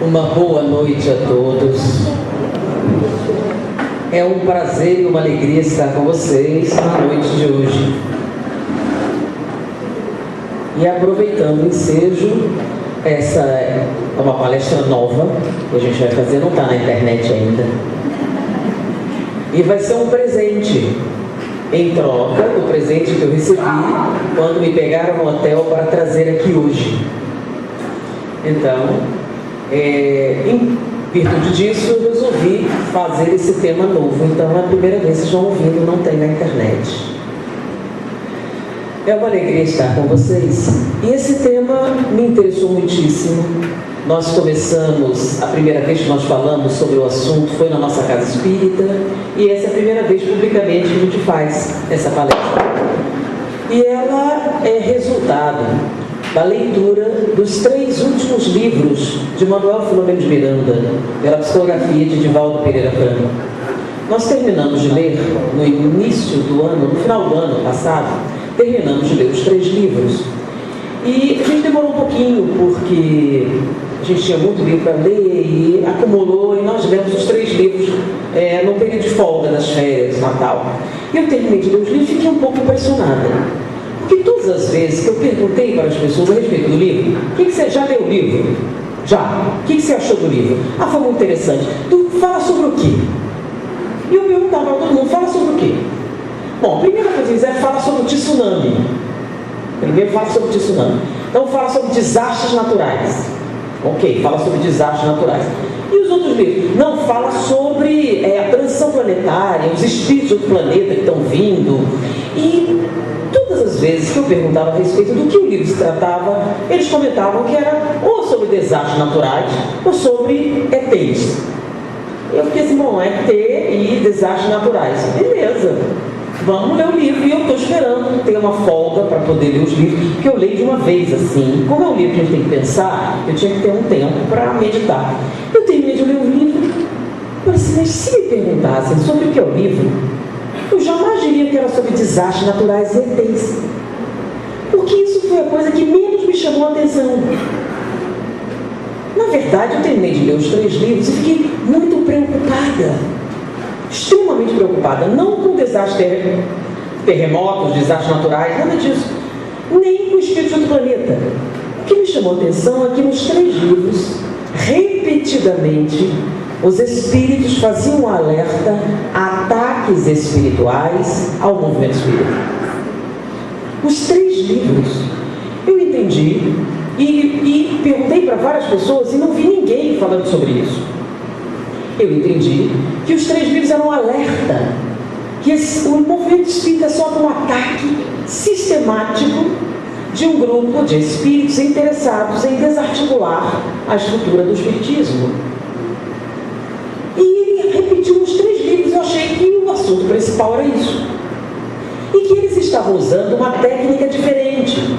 Uma boa noite a todos. É um prazer e uma alegria estar com vocês na noite de hoje. E aproveitando o ensejo, essa é uma palestra nova que a gente vai fazer, não está na internet ainda. E vai ser um presente, em troca do presente que eu recebi quando me pegaram no hotel para trazer aqui hoje. Então, em virtude disso, eu resolvi fazer esse tema novo. Então, é a primeira vez que vocês estão ouvindo, não tem na internet. É uma alegria estar com vocês. E esse tema me interessou muitíssimo. Nós começamos, a primeira vez que nós falamos sobre o assunto foi na nossa casa espírita, e essa é a primeira vez publicamente que a gente faz essa palestra. E ela é resultado da leitura dos 3 últimos livros de Manuel Filomeno de Miranda, pela psicografia de Divaldo Pereira Franco. Nós terminamos de ler no início do ano, no final do ano passado, terminamos de ler os 3 livros. E a gente demorou um pouquinho, porque a gente tinha muito livro para ler e acumulou, e nós lemos os 3 livros no período de folga das férias, Natal. E eu terminei de ler os livros e fiquei um pouco impressionada. Porque todas as vezes que eu perguntei para as pessoas a respeito do livro, o que você já leu o livro? Já. O que você achou do livro? Ah, foi muito interessante. Tu fala sobre o quê? E eu perguntava para todo mundo, fala sobre o quê? Bom, a primeira coisa é fala sobre o tsunami. Primeiro fala sobre o tsunami. Então fala sobre desastres naturais. Ok, fala sobre desastres naturais. E os outros livros? Não, fala sobre a transição planetária, os espíritos do planeta que estão vindo. E todas as vezes que eu perguntava a respeito do que o livro se tratava, eles comentavam que era ou sobre desastres naturais ou sobre ETs. Eu fiquei assim, bom, ET e desastres naturais. Beleza. Vamos ler o livro, e eu estou esperando ter uma folga para poder ler os livros, porque eu leio de uma vez assim. Como é um livro que a gente tem que pensar, eu tinha que ter um tempo para meditar. Eu terminei de ler o livro, eu disse, mas se me perguntassem sobre o que é o livro, eu jamais diria que era sobre desastres naturais e ETs, porque isso foi a coisa que menos me chamou a atenção. Na verdade, eu terminei de ler os 3 livros e fiquei muito preocupada. Extremamente preocupada, não com desastres, terremotos, desastres naturais, nada disso, nem com o espírito do planeta. O que me chamou a atenção é que nos 3 livros, repetidamente, os espíritos faziam um alerta a ataques espirituais ao movimento espírita. Os 3 livros, eu entendi e perguntei para várias pessoas e não vi ninguém falando sobre isso. Eu entendi que os 3 livros eram um alerta, que o movimento espírita sofre um ataque sistemático de um grupo de espíritos interessados em desarticular a estrutura do espiritismo. E ele repetiu os 3 livros, eu achei que o assunto principal era isso. E que eles estavam usando uma técnica diferente.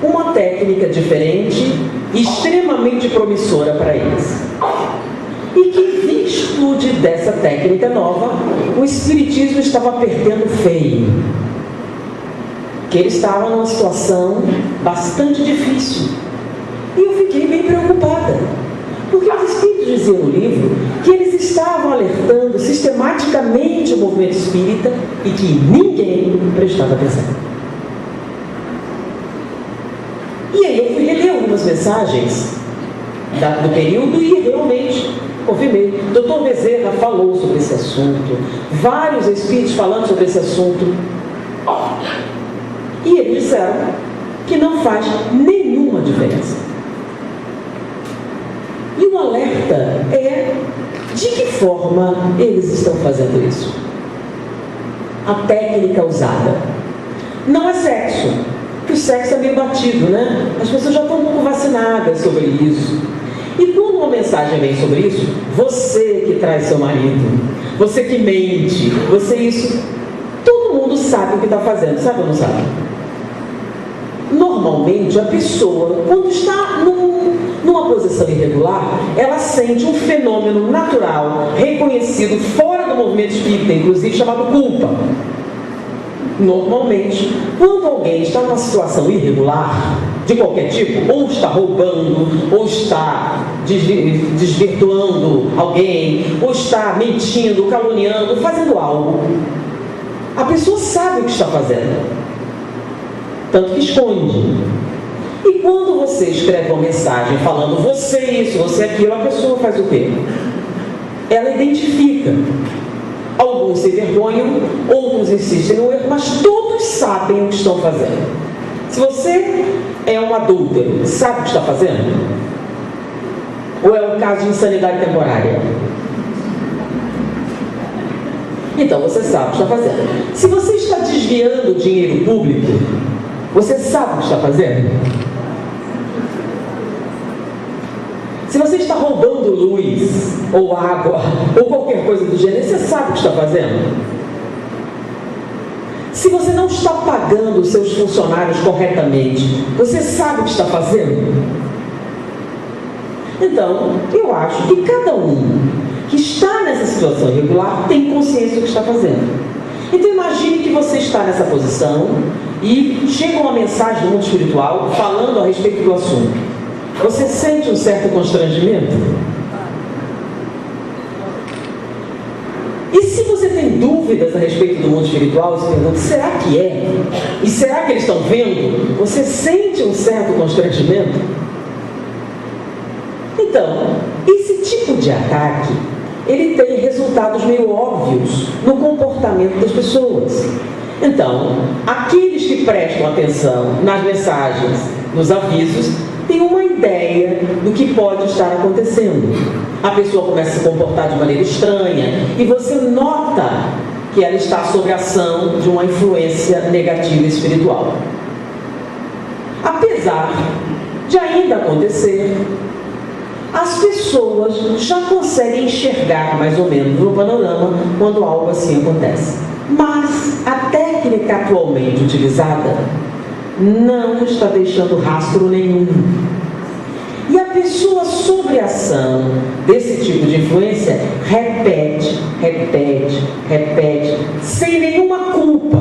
Uma técnica diferente e extremamente promissora para eles. E que, em virtude dessa técnica nova, o espiritismo estava perdendo feio. Que ele estava numa situação bastante difícil. E eu fiquei bem preocupada. Porque os espíritos diziam no livro que eles estavam alertando sistematicamente o movimento espírita e que ninguém prestava atenção. E aí eu fui reler algumas mensagens do período e realmente confirmei. Dr. Bezerra falou sobre esse assunto, vários espíritos falando sobre esse assunto, e eles disseram que não faz nenhuma diferença. E o alerta é de que forma eles estão fazendo isso. A técnica usada não é sexo, que o sexo é meio batido, né? As pessoas já estão um pouco vacinadas sobre isso. E quando uma mensagem vem sobre isso, você que traz seu marido, você que mente, você isso, todo mundo sabe o que está fazendo, sabe ou não sabe? Normalmente a pessoa, quando está numa posição irregular, ela sente um fenômeno natural, reconhecido fora do movimento espírita, inclusive chamado culpa. Normalmente, quando alguém está numa situação irregular, de qualquer tipo, ou está roubando, ou está desvirtuando alguém, ou está mentindo, caluniando, fazendo algo, a pessoa sabe o que está fazendo, tanto que esconde. E quando você escreve uma mensagem falando você isso, você aquilo, a pessoa faz o quê? Ela identifica. Alguns se envergonham, outros insistem no erro, mas todos sabem o que estão fazendo. Se você é um adúltero, sabe o que está fazendo? Ou é um caso de insanidade temporária? Então você sabe o que está fazendo. Se você está desviando dinheiro público, você sabe o que está fazendo? Se você está roubando luz, ou água, ou qualquer coisa do gênero, você sabe o que está fazendo? Se você não está pagando os seus funcionários corretamente, você sabe o que está fazendo? Então, eu acho que cada um que está nessa situação irregular tem consciência do que está fazendo. Então imagine que você está nessa posição e chega uma mensagem do mundo espiritual falando a respeito do assunto. Você sente um certo constrangimento? E se você tem dúvidas a respeito do mundo espiritual, você pergunta, será que é? E será que eles estão vendo? Você sente um certo constrangimento? Então, esse tipo de ataque, ele tem resultados meio óbvios no comportamento das pessoas. Então, aqueles que prestam atenção nas mensagens, nos avisos, têm uma ideia do que pode estar acontecendo. A pessoa começa a se comportar de maneira estranha e você nota que ela está sob a ação de uma influência negativa espiritual. Apesar de ainda acontecer, as pessoas já conseguem enxergar mais ou menos no panorama quando algo assim acontece. Mas a técnica atualmente utilizada não está deixando rastro nenhum. E a pessoa sob a ação desse tipo de influência repete, sem nenhuma culpa.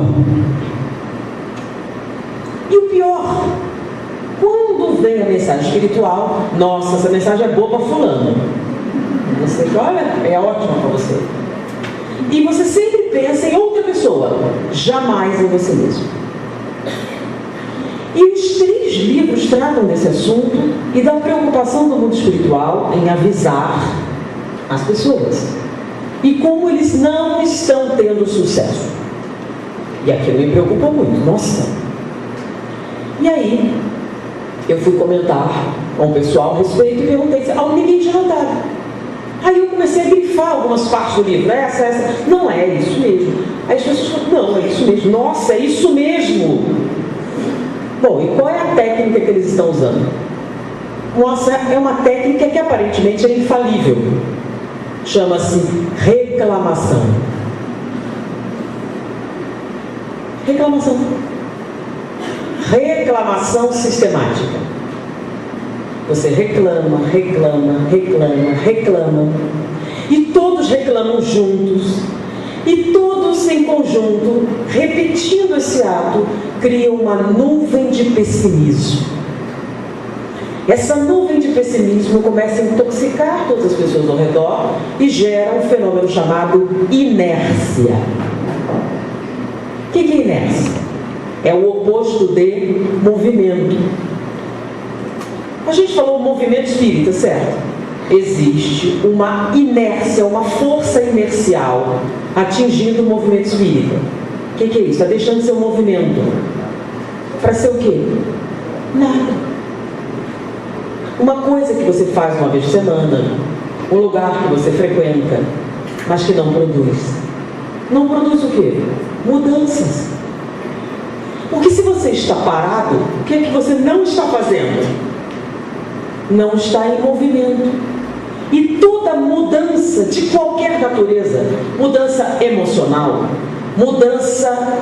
E o pior, quando vem a mensagem espiritual, nossa, essa mensagem é boa para fulano. Você olha, é ótima para você. E você sempre pensa em outra pessoa, jamais em você mesmo. E os 3 livros tratam desse assunto e da preocupação do mundo espiritual em avisar as pessoas. E como eles não estão tendo sucesso. E aquilo me preocupa muito, nossa. E aí, eu fui comentar com o pessoal a respeito e perguntei, ninguém tinha notado. Aí eu comecei a grifar algumas partes do livro, essa, não é isso mesmo. Aí as pessoas falaram, não, é isso mesmo, nossa, é isso mesmo. Bom, e qual é a técnica que eles estão usando? Nossa, é uma técnica que aparentemente é infalível. Chama-se reclamação. Reclamação sistemática. Você reclama. E todos reclamam juntos. E todos em conjunto, repetindo esse ato, criam uma nuvem de pessimismo. Essa nuvem de pessimismo começa a intoxicar todas as pessoas ao redor e gera um fenômeno chamado inércia. O que é inércia? É o oposto de movimento. A gente falou movimento espírita, certo? Existe uma inércia, uma força inercial atingindo o movimento espírita. O que é isso? Está deixando de ser um movimento para ser o quê? Nada. Uma coisa que você faz uma vez por semana, um lugar que você frequenta, mas que não produz. Não produz o quê? Mudanças. Porque se você está parado, o que é que você não está fazendo? Não está em movimento. E toda mudança de qualquer natureza, mudança emocional, mudança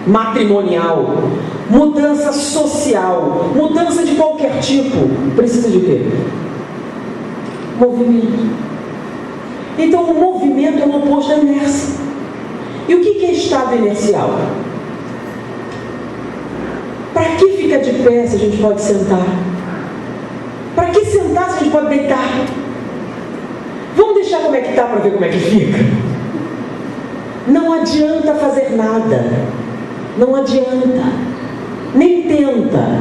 matrimonial, mudança social, mudança de qualquer tipo, precisa de quê? Movimento. Então o movimento é o oposto da inércia. E o que é estado inercial? Para que ficar de pé se a gente pode sentar? Para que sentar se a gente pode deitar? Vamos deixar como é que está para ver como é que fica. Não adianta fazer nada. Não adianta. Nem tenta.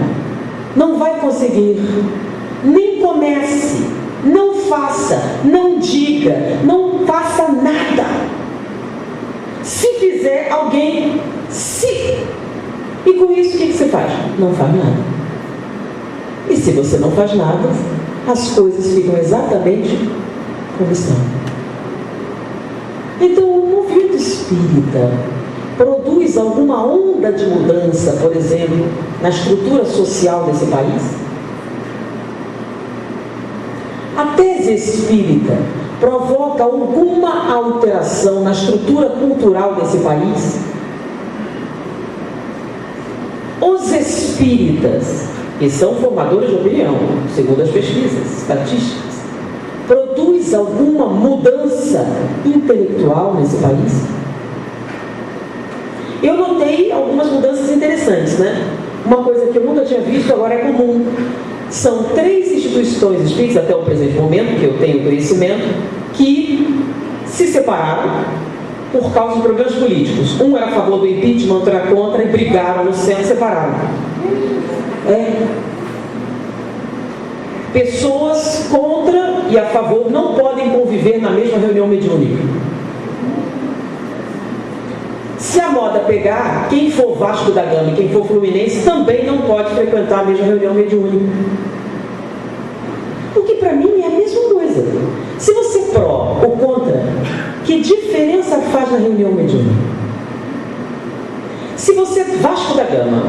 Não vai conseguir. Nem comece. Não faça. Não diga. Não faça nada. Se fizer, alguém se... E com isso, o que você faz? Não faz nada. E se você não faz nada, as coisas ficam exatamente como estão. Então, o movimento espírita produz alguma onda de mudança, por exemplo, na estrutura social desse país? A tese espírita provoca alguma alteração na estrutura cultural desse país? Os espíritas, que são formadores de opinião, segundo as pesquisas estatísticas, produz alguma mudança intelectual nesse país? Eu notei algumas mudanças interessantes, né? Uma coisa que eu nunca tinha visto, agora é comum. São 3 instituições espíritas, até o presente momento, que eu tenho conhecimento, que se separaram por causa de problemas políticos. Um era a favor do impeachment, outro era contra, e brigaram no centro e separaram. Pessoas contra e a favor não podem conviver na mesma reunião mediúnica. Se a moda pegar, quem for Vasco da Gama e quem for Fluminense também não pode frequentar a mesma reunião mediúnica. O que para mim é a mesma coisa. Se você é pró ou contra, que diferença faz na reunião mediúnica? Se você é Vasco da Gama,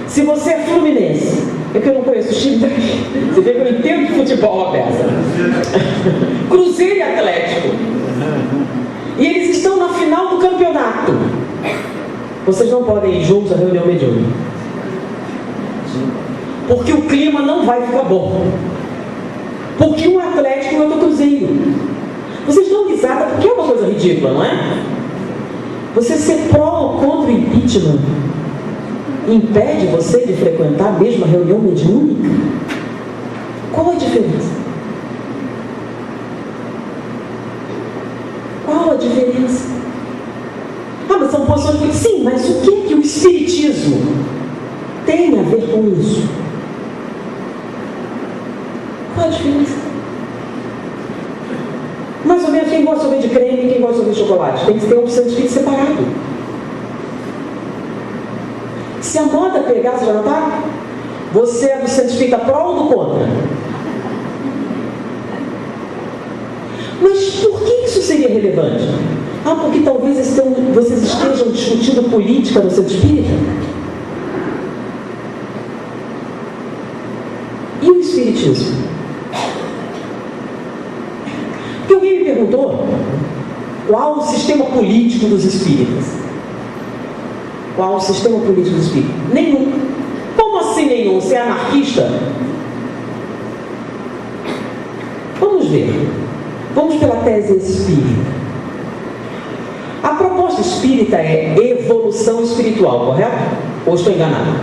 se você é Fluminense, é que eu não conheço o time daqui. Você vê que eu entendo de futebol, a peça. Cruzeiro e Atlético. E eles estão na final do campeonato. Vocês não podem ir juntos à reunião mediúnica. Porque o clima não vai ficar bom. Porque um Atlético e outro Cruzeiro. Vocês dão risada porque é uma coisa ridícula, não é? Você ser pró ou contra o impeachment impede você de frequentar a mesma reunião mediúnica? Qual a diferença? Qual a diferença? Ah, mas são posições políticas. Sim, mas o que o espiritismo tem a ver com isso? Qual a diferença? Mais ou menos quem gosta de sorvete de creme e quem gosta de sorvete de chocolate. Tem que ter um opção de espírito separado. Se a moda pegar, você já não está? Você é do centro espírita pró ou do contra? Mas por que isso seria relevante? Ah, porque talvez vocês estejam discutindo política no centro espírita? E o espiritismo? Porque alguém me perguntou qual o sistema político dos espíritas? Qual o sistema político dos espíritos? Nenhum. Como assim nenhum? Você é anarquista? Vamos ver. Vamos pela tese espírita. A proposta espírita é evolução espiritual, correto? Ou estou enganado?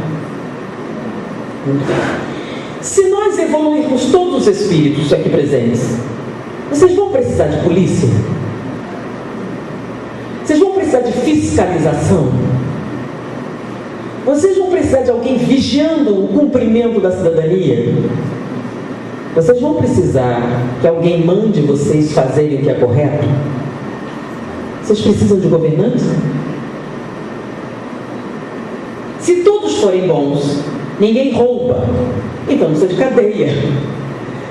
Se nós evoluirmos todos os espíritos aqui presentes, vocês vão precisar de polícia? Vocês vão precisar de fiscalização? Vocês vão precisar de alguém vigiando o cumprimento da cidadania? Vocês vão precisar que alguém mande vocês fazerem o que é correto? Vocês precisam de governantes? Se todos forem bons, ninguém rouba, então não precisa de cadeia.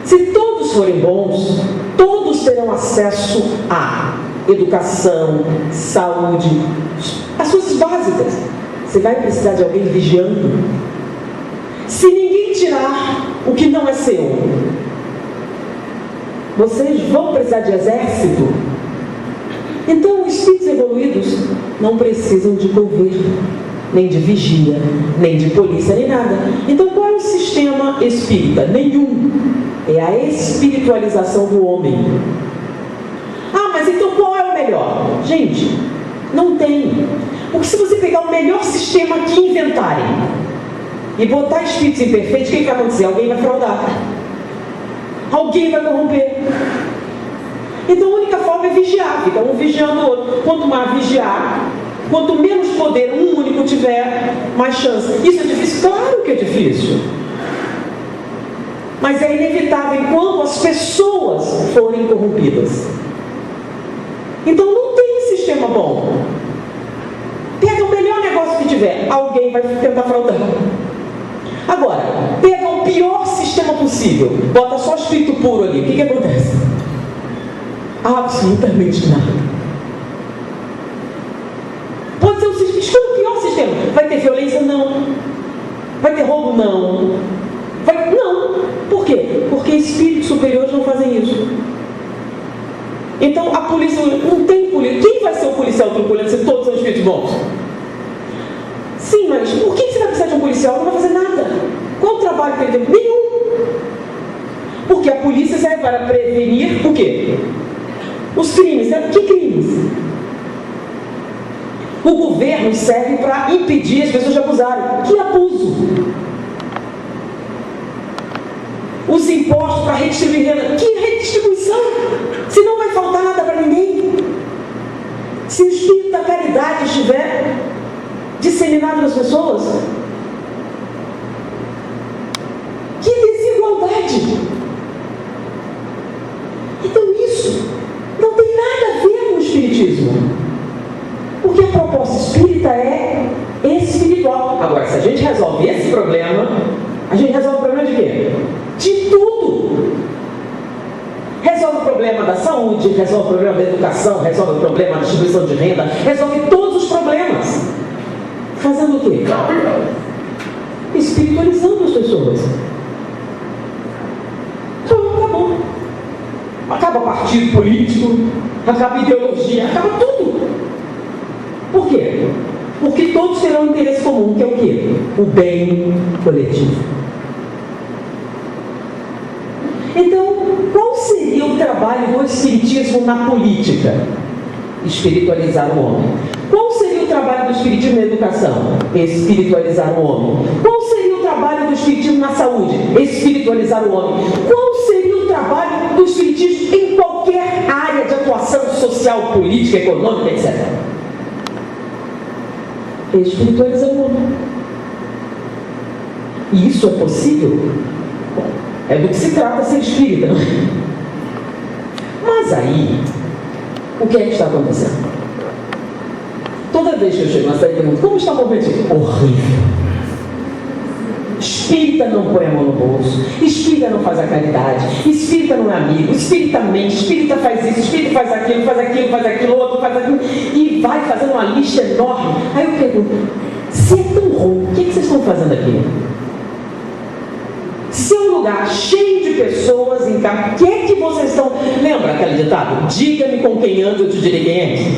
Se todos forem bons, todos terão acesso à educação, saúde, as coisas básicas. Você vai precisar de alguém vigiando. Se ninguém tirar o que não é seu, vocês vão precisar de exército. Então, os espíritos evoluídos não precisam de governo, nem de vigia, nem de polícia, nem nada. Então, qual é o sistema espírita? Nenhum. É a espiritualização do homem. Ah, mas então qual é o melhor? Gente, não tem. Porque se você pegar o melhor sistema que inventarem, e botar espíritos imperfeitos, o que vai acontecer? Alguém vai fraudar. Alguém vai corromper. Então a única forma é vigiar, fica um vigiando o outro. Quanto mais vigiar, quanto menos poder um único tiver, mais chance. Isso é difícil? Claro que é difícil. Mas é inevitável enquanto as pessoas forem corrompidas. Então não tem sistema bom. Pega o melhor negócio que tiver, alguém vai tentar fraudar. Agora, pega o pior sistema possível, bota só espírito puro ali, o que acontece? Absolutamente nada. Pode ser o pior sistema. Vai ter violência? Não. Vai ter roubo? Não. Não. Por quê? Porque espíritos superiores não fazem isso. Então a polícia não tem polícia. Quem vai ser o policial truculento se todos são espíritos bons? Sim, mas por que você vai precisar de um policial? Não vai fazer nada. Qual o trabalho que ele tem? Nenhum. Porque a polícia serve para prevenir o quê? Os crimes. Que crimes? O governo serve para impedir as pessoas de abusarem. Que abuso? Os impostos para redistribuir renda. Que redistribuição? Se não vai faltar nada para ninguém. Se o espírito da caridade estiver disseminado nas pessoas. Que desigualdade! Então isso não tem nada a ver com o espiritismo. Porque a proposta espírita é espiritual. Agora, se a gente resolve esse problema, a gente resolve o problema de quê? De tudo. Resolve o problema da saúde, resolve o problema da educação, resolve o problema da distribuição de renda, resolve todos os problemas. Fazendo o quê? Espiritualizando as pessoas. Então, acabou. Acaba partido político, acaba ideologia, acaba tudo. Por quê? Porque todos terão um interesse comum, que é o quê? O bem coletivo. Então, qual seria o trabalho do espiritismo na política? Espiritualizar o homem. Qual seria o trabalho do espiritismo na educação? Espiritualizar o homem. Qual seria o trabalho do espiritismo na saúde? Espiritualizar o homem. Qual seria o trabalho do espiritismo em qualquer área de atuação social, política, econômica, etc.? Espiritualizar o homem. E isso é possível? É do que se trata ser espírita. Mas aí, o que é que está acontecendo? Toda vez que eu chego na cidade e pergunto, como está o movimento? Horrível. Espírita não põe a mão no bolso, espírita não faz a caridade, espírita não é amigo, espírita mente, espírita faz isso, espírita faz aquilo, outro faz aquilo, e vai fazendo uma lista enorme. Aí eu pergunto, se é tão ruim, o que vocês estão fazendo aqui? Se é um lugar cheio de pessoas em casa, o que é que vocês estão... Lembra aquele ditado? Diga-me com quem anda, eu te direi quem é.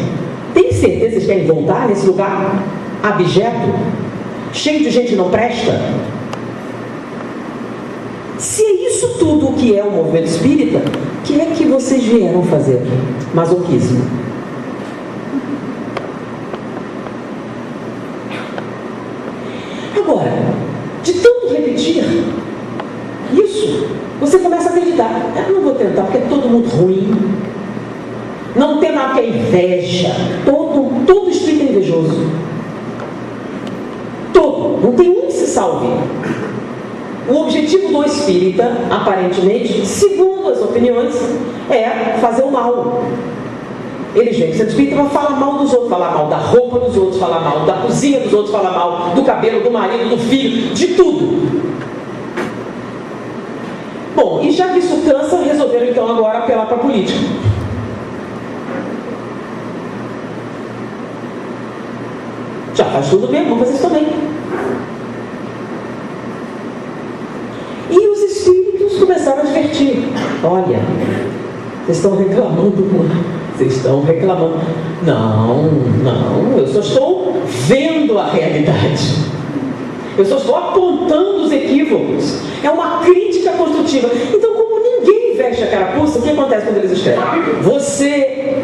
Tem certeza que vocês querem voltar nesse lugar abjeto? Cheio de gente que não presta? Se é isso tudo o que é o movimento espírita, o que é que vocês vieram fazer aqui? Masoquismo. Agora, de tanto repetir isso, você começa a acreditar. Eu não vou tentar porque é todo mundo ruim. Não tem nada que é inveja. Todo espírito é invejoso. Todo. Não tem um que se salve. O objetivo do espírita, aparentemente, segundo as opiniões, é fazer o mal. Eles vêm que ser espírita para falar mal dos outros, falar mal da roupa dos outros, falar mal da cozinha dos outros, falar mal do cabelo do marido, do filho, de tudo. Bom, e já que isso cansa, resolveram então agora apelar para a política. Já faz tudo bem, vamos fazer isso também. E os espíritos começaram a divertir. Olha, vocês estão reclamando, vocês estão reclamando. Não, eu só estou vendo a realidade. Eu só estou apontando os equívocos. É uma crítica construtiva. Então, como ninguém veste a carapuça, o que acontece quando eles escrevem? Você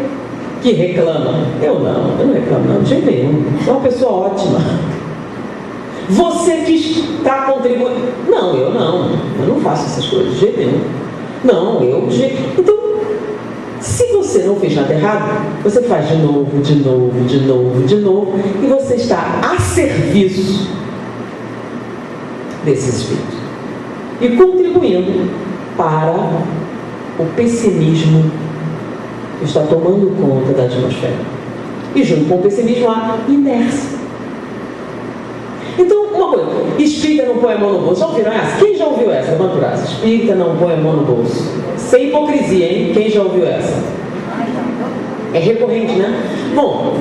que reclama. Eu não reclamo, não, de jeito nenhum. Sou uma pessoa ótima. Você que está contribuindo. Não, eu não faço essas coisas de jeito nenhum. Não, eu de jeito. Então, se você não fez nada errado, você faz de novo, e você está a serviço desses espíritos e contribuindo para o pessimismo que está tomando conta da atmosfera. E junto com o pessimismo há inércia. Então, uma coisa, espírita não põe a mão no bolso. Já ouviram essa? Quem já ouviu essa? Levanta o braço. Espírita não põe a mão no bolso. Sem hipocrisia, hein? Quem já ouviu essa? É recorrente, né? Bom,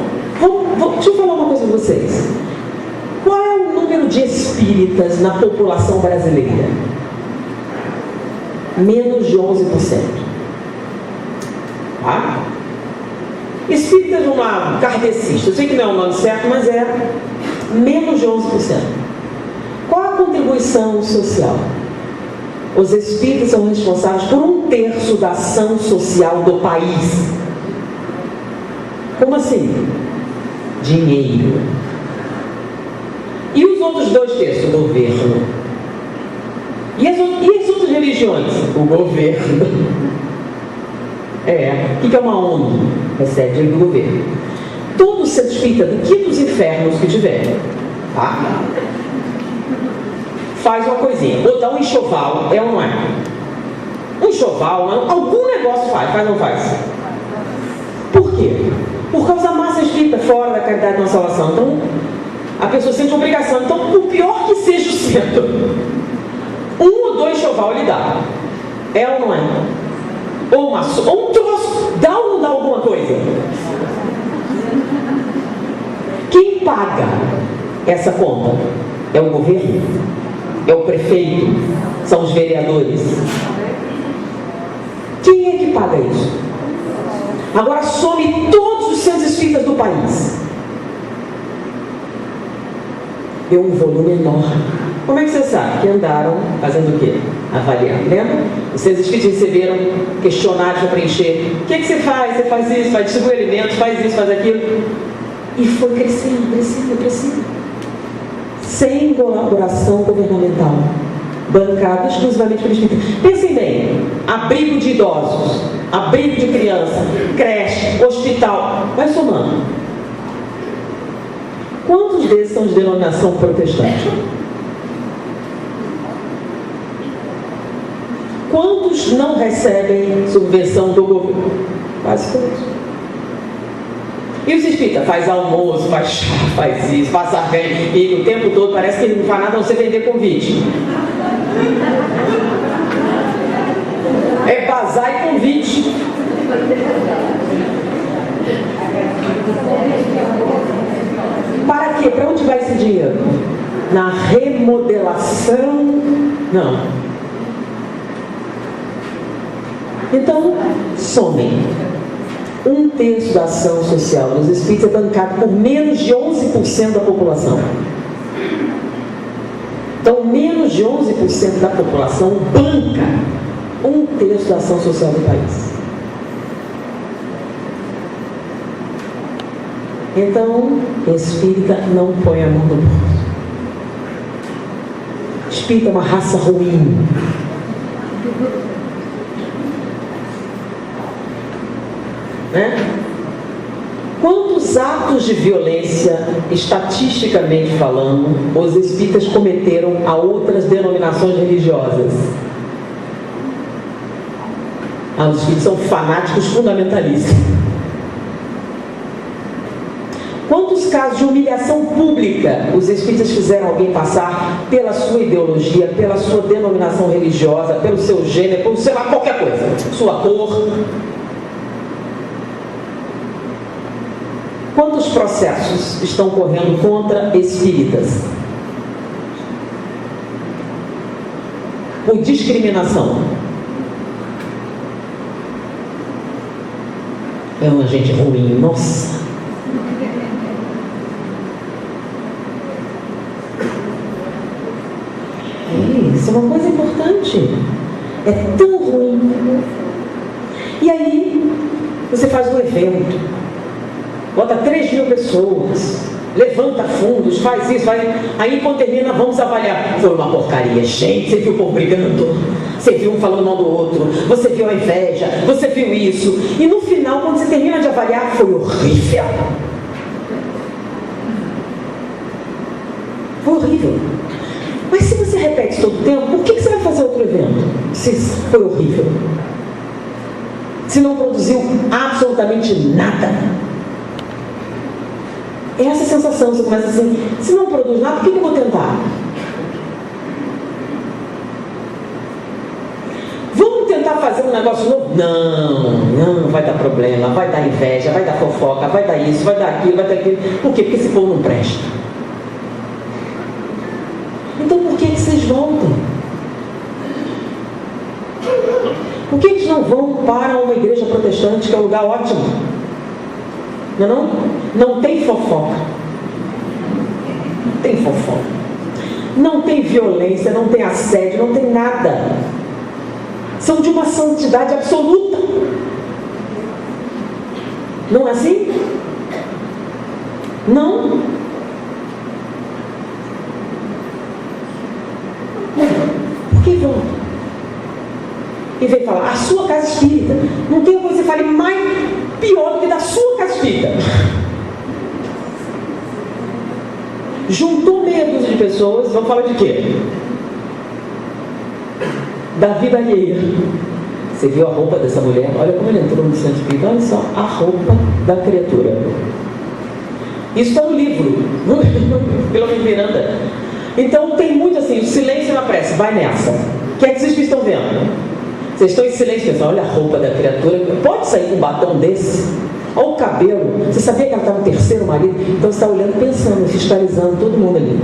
deixa eu falar uma coisa para vocês. Qual é o número de espíritas na população brasileira? Menos de 11%. Tá? Espíritas, vamos lá, kardecistas. Eu sei que não é o nome certo, mas é menos de 11%. Qual a contribuição social? Os espíritas são responsáveis por 1/3 da ação social do país. Como assim? Dinheiro. E os outros 2/3? O governo. E as outras religiões? O governo. O que é uma ONG? Recebe dinheiro do governo. Todo centro espírita do quinto infernos que tiver, tá? Faz uma coisinha, botar um enxoval, é ou não é? Um enxoval, algum negócio faz ou não faz? Por quê? Por causa da massa espírita fora da caridade de uma salvação. Então, a pessoa sente obrigação. Então, por pior que seja o centro, 1 ou 2 enxoval ele dá. É ou não é? Ou um troço, dá ou não dá alguma coisa? Quem paga essa conta? É o governo? É o prefeito? São os vereadores? Quem é que paga isso? Agora some todos os centros espíritas do país. Deu um volume enorme. Como é que você sabe? Que andaram fazendo o quê? Avaliando. Lembra? Os centros espíritas receberam questionários para preencher. O que você faz? Você faz isso, faz distribuir alimentos, faz isso, faz aquilo. E foi crescendo. Sem colaboração governamental. Bancado exclusivamente pelo espírito. Pensem bem, abrigo de idosos, abrigo de criança, creche, hospital, vai somando. Quantos desses são de denominação protestante? Quantos não recebem subvenção do governo? Quase todos. E os espíritas? Faz almoço, faz chá, faz isso, passa bem, e o tempo todo parece que ele não faz nada a não ser vender convite. É bazar e convite. Para quê? Para onde vai esse dinheiro? Na remodelação? Não. Então, somem. 1/3 da ação social dos espíritos é bancado por menos de 11% da população. Então, menos de 11% da população banca 1/3 da ação social do país. Então, espírita não põe a mão no bolso. Espírita é uma raça ruim. Né? Quantos atos de violência, estatisticamente falando, os espíritas cometeram a outras denominações religiosas? Os espíritas são fanáticos fundamentalistas. Quantos casos de humilhação pública os espíritas fizeram alguém passar pela sua ideologia, pela sua denominação religiosa, pelo seu gênero, pelo sei lá, qualquer coisa, sua cor? Quantos processos estão correndo contra espíritas? Por discriminação. É uma gente ruim, nossa. Isso é uma coisa importante. É tão ruim. E aí, você faz um evento. Bota 3.000 pessoas. levanta fundos, faz isso, faz... Aí quando termina, vamos avaliar. Foi uma porcaria, gente, você viu o povo brigando, você viu um falando mal do outro, você viu a inveja, você viu isso. E no final, quando você termina de avaliar, foi horrível. Foi horrível. Mas se você repete isso todo o tempo, por que você vai fazer outro evento? Se foi horrível. Se não produziu absolutamente nada. É essa sensação, você começa assim, se não produz nada, por que eu vou tentar? Vamos tentar fazer um negócio novo? Não, vai dar problema, vai dar inveja, vai dar fofoca, vai dar isso, vai dar aquilo, vai dar aquilo. Por quê? Porque esse povo não presta. Então por que vocês voltam? Por que eles não vão para uma igreja protestante, que é um lugar ótimo? Não? Não tem fofoca. Não tem fofoca. Não tem violência, não tem assédio, não tem nada. São de uma santidade absoluta. Não é assim? Não. Por que vão? E vem falar, a sua casa espírita. Não tem uma coisa que você fale mais pior do que da sua casa espírita. Juntou meia dúzia de pessoas, vamos falar de quê? Da vida alheia. Você viu a roupa dessa mulher? Olha como ele entrou no centro espírita. Olha só a roupa da criatura. Isso está no livro, pelo Miranda. Então tem muito assim, o silêncio na prece, vai nessa. O que é que vocês estão vendo? Vocês estão em silêncio pensando, olha a roupa da criatura, pode sair com um batom desse? Olha o cabelo, você sabia que ela estava no terceiro marido? Então você está olhando, pensando, fiscalizando todo mundo ali,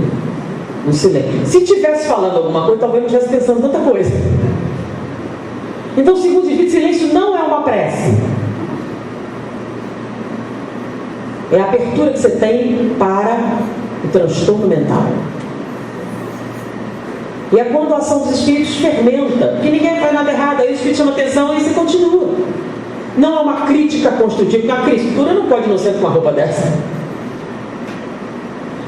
no silêncio. Se estivesse falando alguma coisa, talvez não estivesse pensando tanta coisa. Então, segundo os espíritos, silêncio não é uma prece. É a abertura que você tem para o transtorno mental. E é quando a ação dos espíritos fermenta, porque ninguém faz nada errado, aí o espírito chama atenção e você continua. Não é uma crítica construtiva, porque a criatura não pode ir no centro com uma roupa dessa.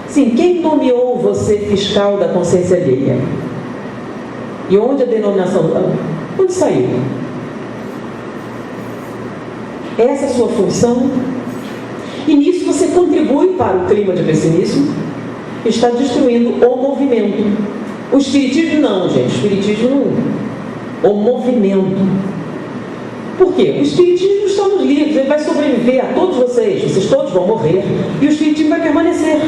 Sim, quem nomeou você fiscal da consciência alheia? E onde a denominação? Onde saiu? Essa é a sua função. E nisso você contribui para o clima de pessimismo, que está destruindo o movimento. O espiritismo não, gente. O espiritismo não. O movimento. Por quê? O espiritismo está nos livros, ele vai sobreviver a todos vocês todos vão morrer, e o espiritismo vai permanecer.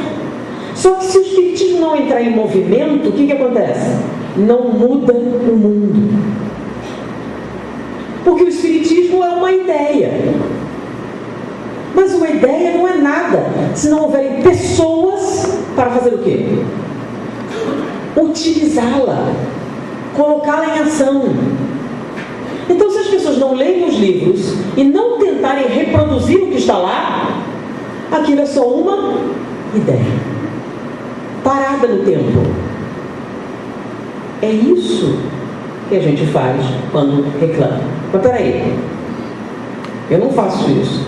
Só que se o espiritismo não entrar em movimento, o que acontece? Não muda o mundo. Porque o espiritismo é uma ideia. Mas uma ideia não é nada se não houverem pessoas para fazer o quê? Utilizá-la, colocá-la em ação. Então, se as pessoas não leem os livros e não tentarem reproduzir o que está lá, aquilo é só uma ideia, parada no tempo. É isso que a gente faz quando reclama. Mas peraí, eu não faço isso.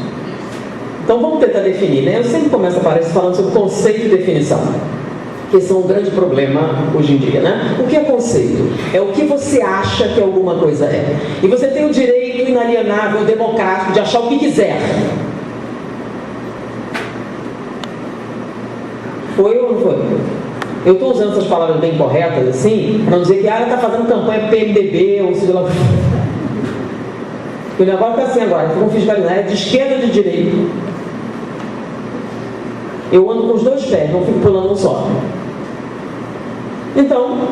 Então vamos tentar definir, né? Eu sempre começo a palestra falando sobre conceito e definição, que esse é um grande problema hoje em dia, né? O que é conceito? É o que você acha que alguma coisa é. E você tem o direito inalienável, democrático, de achar o que quiser. Foi ou não foi? Eu estou usando essas palavras bem corretas, assim, para não dizer que ela está fazendo campanha PMDB, ou seja lá. O negócio está assim agora, ficam fiscalizando, é de esquerda ou de direita. Eu ando com os dois pés, não fico pulando um só. Então,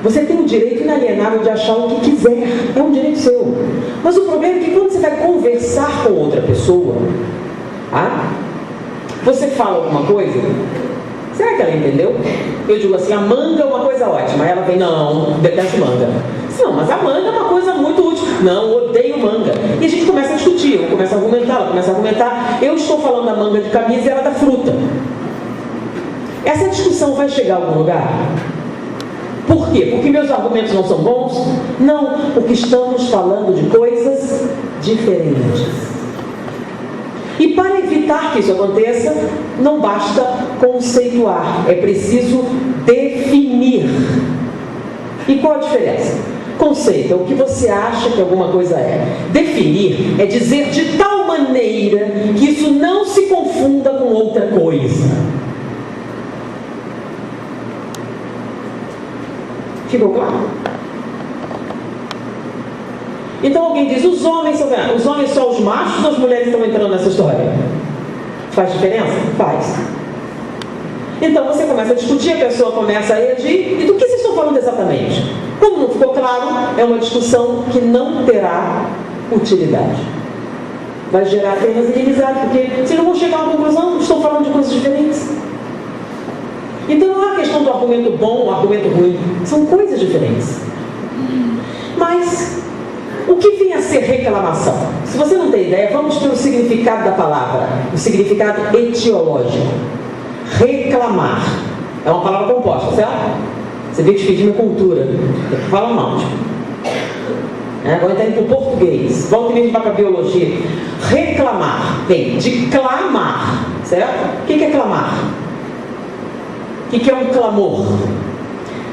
você tem o direito inalienável de achar o que quiser, é um direito seu. Mas o problema é que quando você vai conversar com outra pessoa, você fala alguma coisa, será que ela entendeu? Eu digo assim, a manga é uma coisa ótima. Aí ela vem, não, detesto manga. Não, mas a manga é uma coisa muito útil. Não, odeio manga. E a gente começa a discutir, eu começo a argumentar, ela começa a argumentar. Eu estou falando da manga de camisa e ela da fruta. Essa discussão vai chegar a algum lugar? Por quê? Porque meus argumentos não são bons? Não, porque estamos falando de coisas diferentes. E para evitar que isso aconteça, não basta conceituar, é preciso definir. E qual a diferença? Conceito é o que você acha que alguma coisa é. Definir é dizer de tal maneira que isso não se confunda com outra coisa. Ficou claro? Então alguém diz, os homens são os machos ou as mulheres estão entrando nessa história? Faz diferença? Faz. Então você começa a discutir, a pessoa começa a reagir, e do que vocês estão falando exatamente? Como não ficou claro, é uma discussão que não terá utilidade. Vai gerar apenas inimizade, porque vocês não vão chegar a uma conclusão, estão falando de coisas diferentes. Então não é a questão do argumento bom ou argumento ruim, são coisas diferentes. Mas o que vem a ser reclamação? Se você não tem ideia, vamos ter o significado da palavra, o significado etiológico. Reclamar é uma palavra composta, certo? Você vê que dividir na cultura. Fala mal. Agora está indo para o português. Volta e meia para a biologia. Reclamar vem de clamar, certo? O que é clamar? O que é um clamor?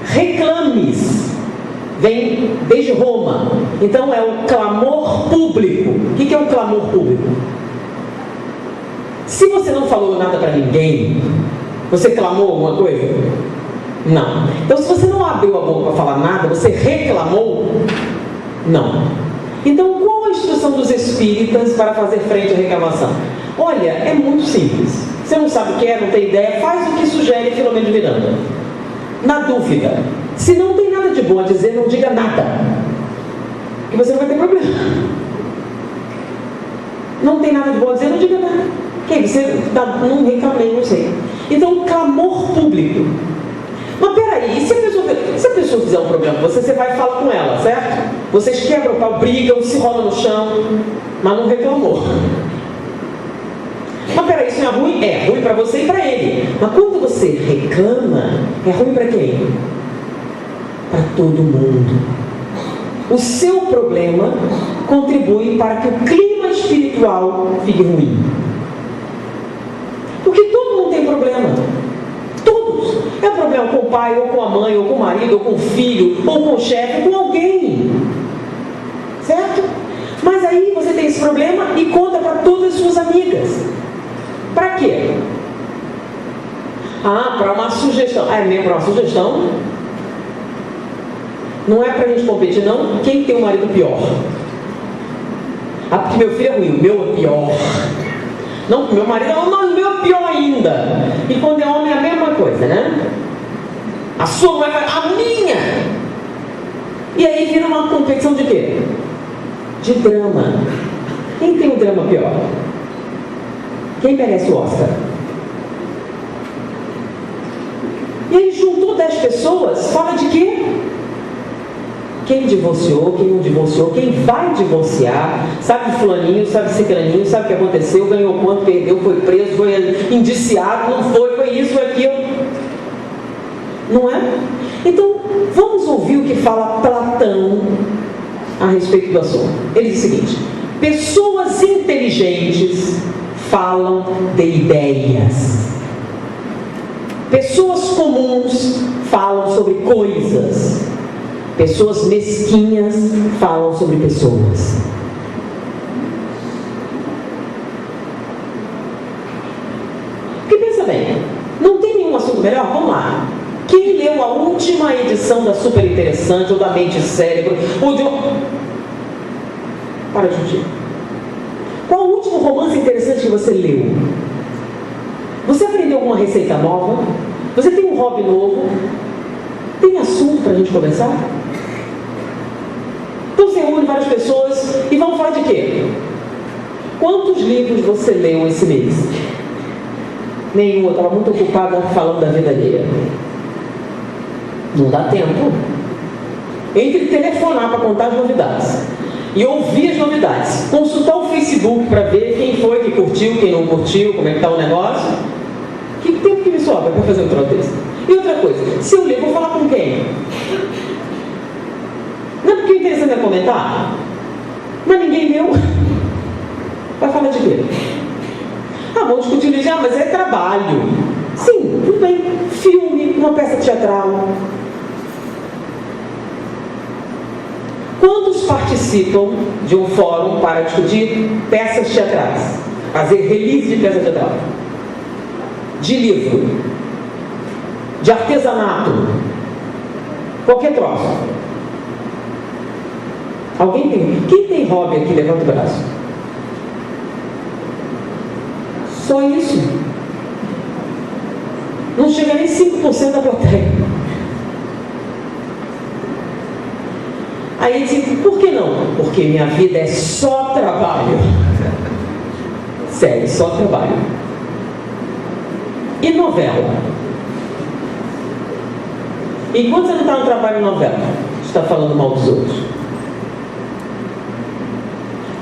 Reclames vem desde Roma. Então é o clamor público. O que é um clamor público? Se você não falou nada para ninguém, você clamou alguma coisa? Não. Então se você não abriu a boca para falar nada, você reclamou? Não. Então qual a instrução dos espíritas para fazer frente à reclamação? Olha, é muito simples. Você não sabe o que é, não tem ideia, faz o que sugere Filomeno de Miranda. Na dúvida, se não tem nada de bom a dizer, não diga nada, que você não vai ter problema. Não tem nada de bom a dizer, não diga nada. Que você não reclamei, não sei. Então, clamor público. Mas peraí, e se a pessoa fizer um problema com você, você vai e fala com ela, certo? Vocês quebram o pau, brigam, se rolam no chão, mas não reclamou. Mas peraí, isso é ruim? É ruim para você e para ele. Mas quando você reclama, é ruim para quem? Para todo mundo. O seu problema contribui para que o clima espiritual fique ruim. Porque todo mundo tem problema. Todos. É problema com o pai, ou com a mãe, ou com o marido, ou com o filho, ou com o chefe, ou com alguém. Certo? Mas aí você tem esse problema e conta para todas as suas amigas. Para quê? Para uma sugestão. É mesmo para uma sugestão? Não é para a gente competir, não. Quem tem um marido pior? Porque meu filho é ruim, o meu é pior. Não, meu marido não, o meu é pior ainda. E quando é homem é a mesma coisa, né? A sua mulher vai, a minha! E aí vira uma competição de quê? De drama. Quem tem um drama pior? Quem merece o Oscar? E aí juntou 10 pessoas, fala de quê? Quem divorciou, quem não divorciou, quem vai divorciar, sabe de fulaninho, sabe de ciclaninho, sabe o que aconteceu, ganhou quanto, perdeu, foi preso, foi indiciado, não foi isso, foi aquilo. Não é? Então, vamos ouvir o que fala Platão a respeito do assunto. Ele diz o seguinte: pessoas inteligentes falam de ideias. Pessoas comuns falam sobre coisas. Pessoas mesquinhas falam sobre pessoas. Porque pensa bem, não tem nenhum assunto melhor? Vamos lá. Quem leu a última edição da Super Interessante, ou da Mente e Cérebro, ou de... Para de discutir. Qual o último romance interessante que você leu? Você aprendeu alguma receita nova? Você tem um hobby novo? Tem assunto para a gente conversar? Então você reúne várias pessoas e vamos falar de quê? Quantos livros você leu esse mês? Nenhum, eu estava muito ocupada falando da vida alheia. Não dá tempo. Entre telefonar para contar as novidades e ouvir as novidades, consultar o Facebook para ver quem foi que curtiu, quem não curtiu, como é que está o negócio. Que tempo que me sobra para fazer um troço desse? E outra coisa, se eu ler, vou falar com quem? Não é porque o interessante é comentar, mas ninguém leu. Vai falar de quê? vão discutir e dizer, mas é trabalho. Sim, tudo bem. Filme, uma peça teatral. Quantos participam de um fórum para discutir peças teatrais? Fazer release de peça teatral? De livro? De artesanato? Qualquer troço. Alguém tem? Quem tem hobby aqui? Levanta o braço. Só isso. Não chega nem 5% da plateia. Aí diz, por que não? Porque minha vida é só trabalho. Sério, só trabalho. E novela? Enquanto você não está no trabalho em novela, você está falando mal dos outros.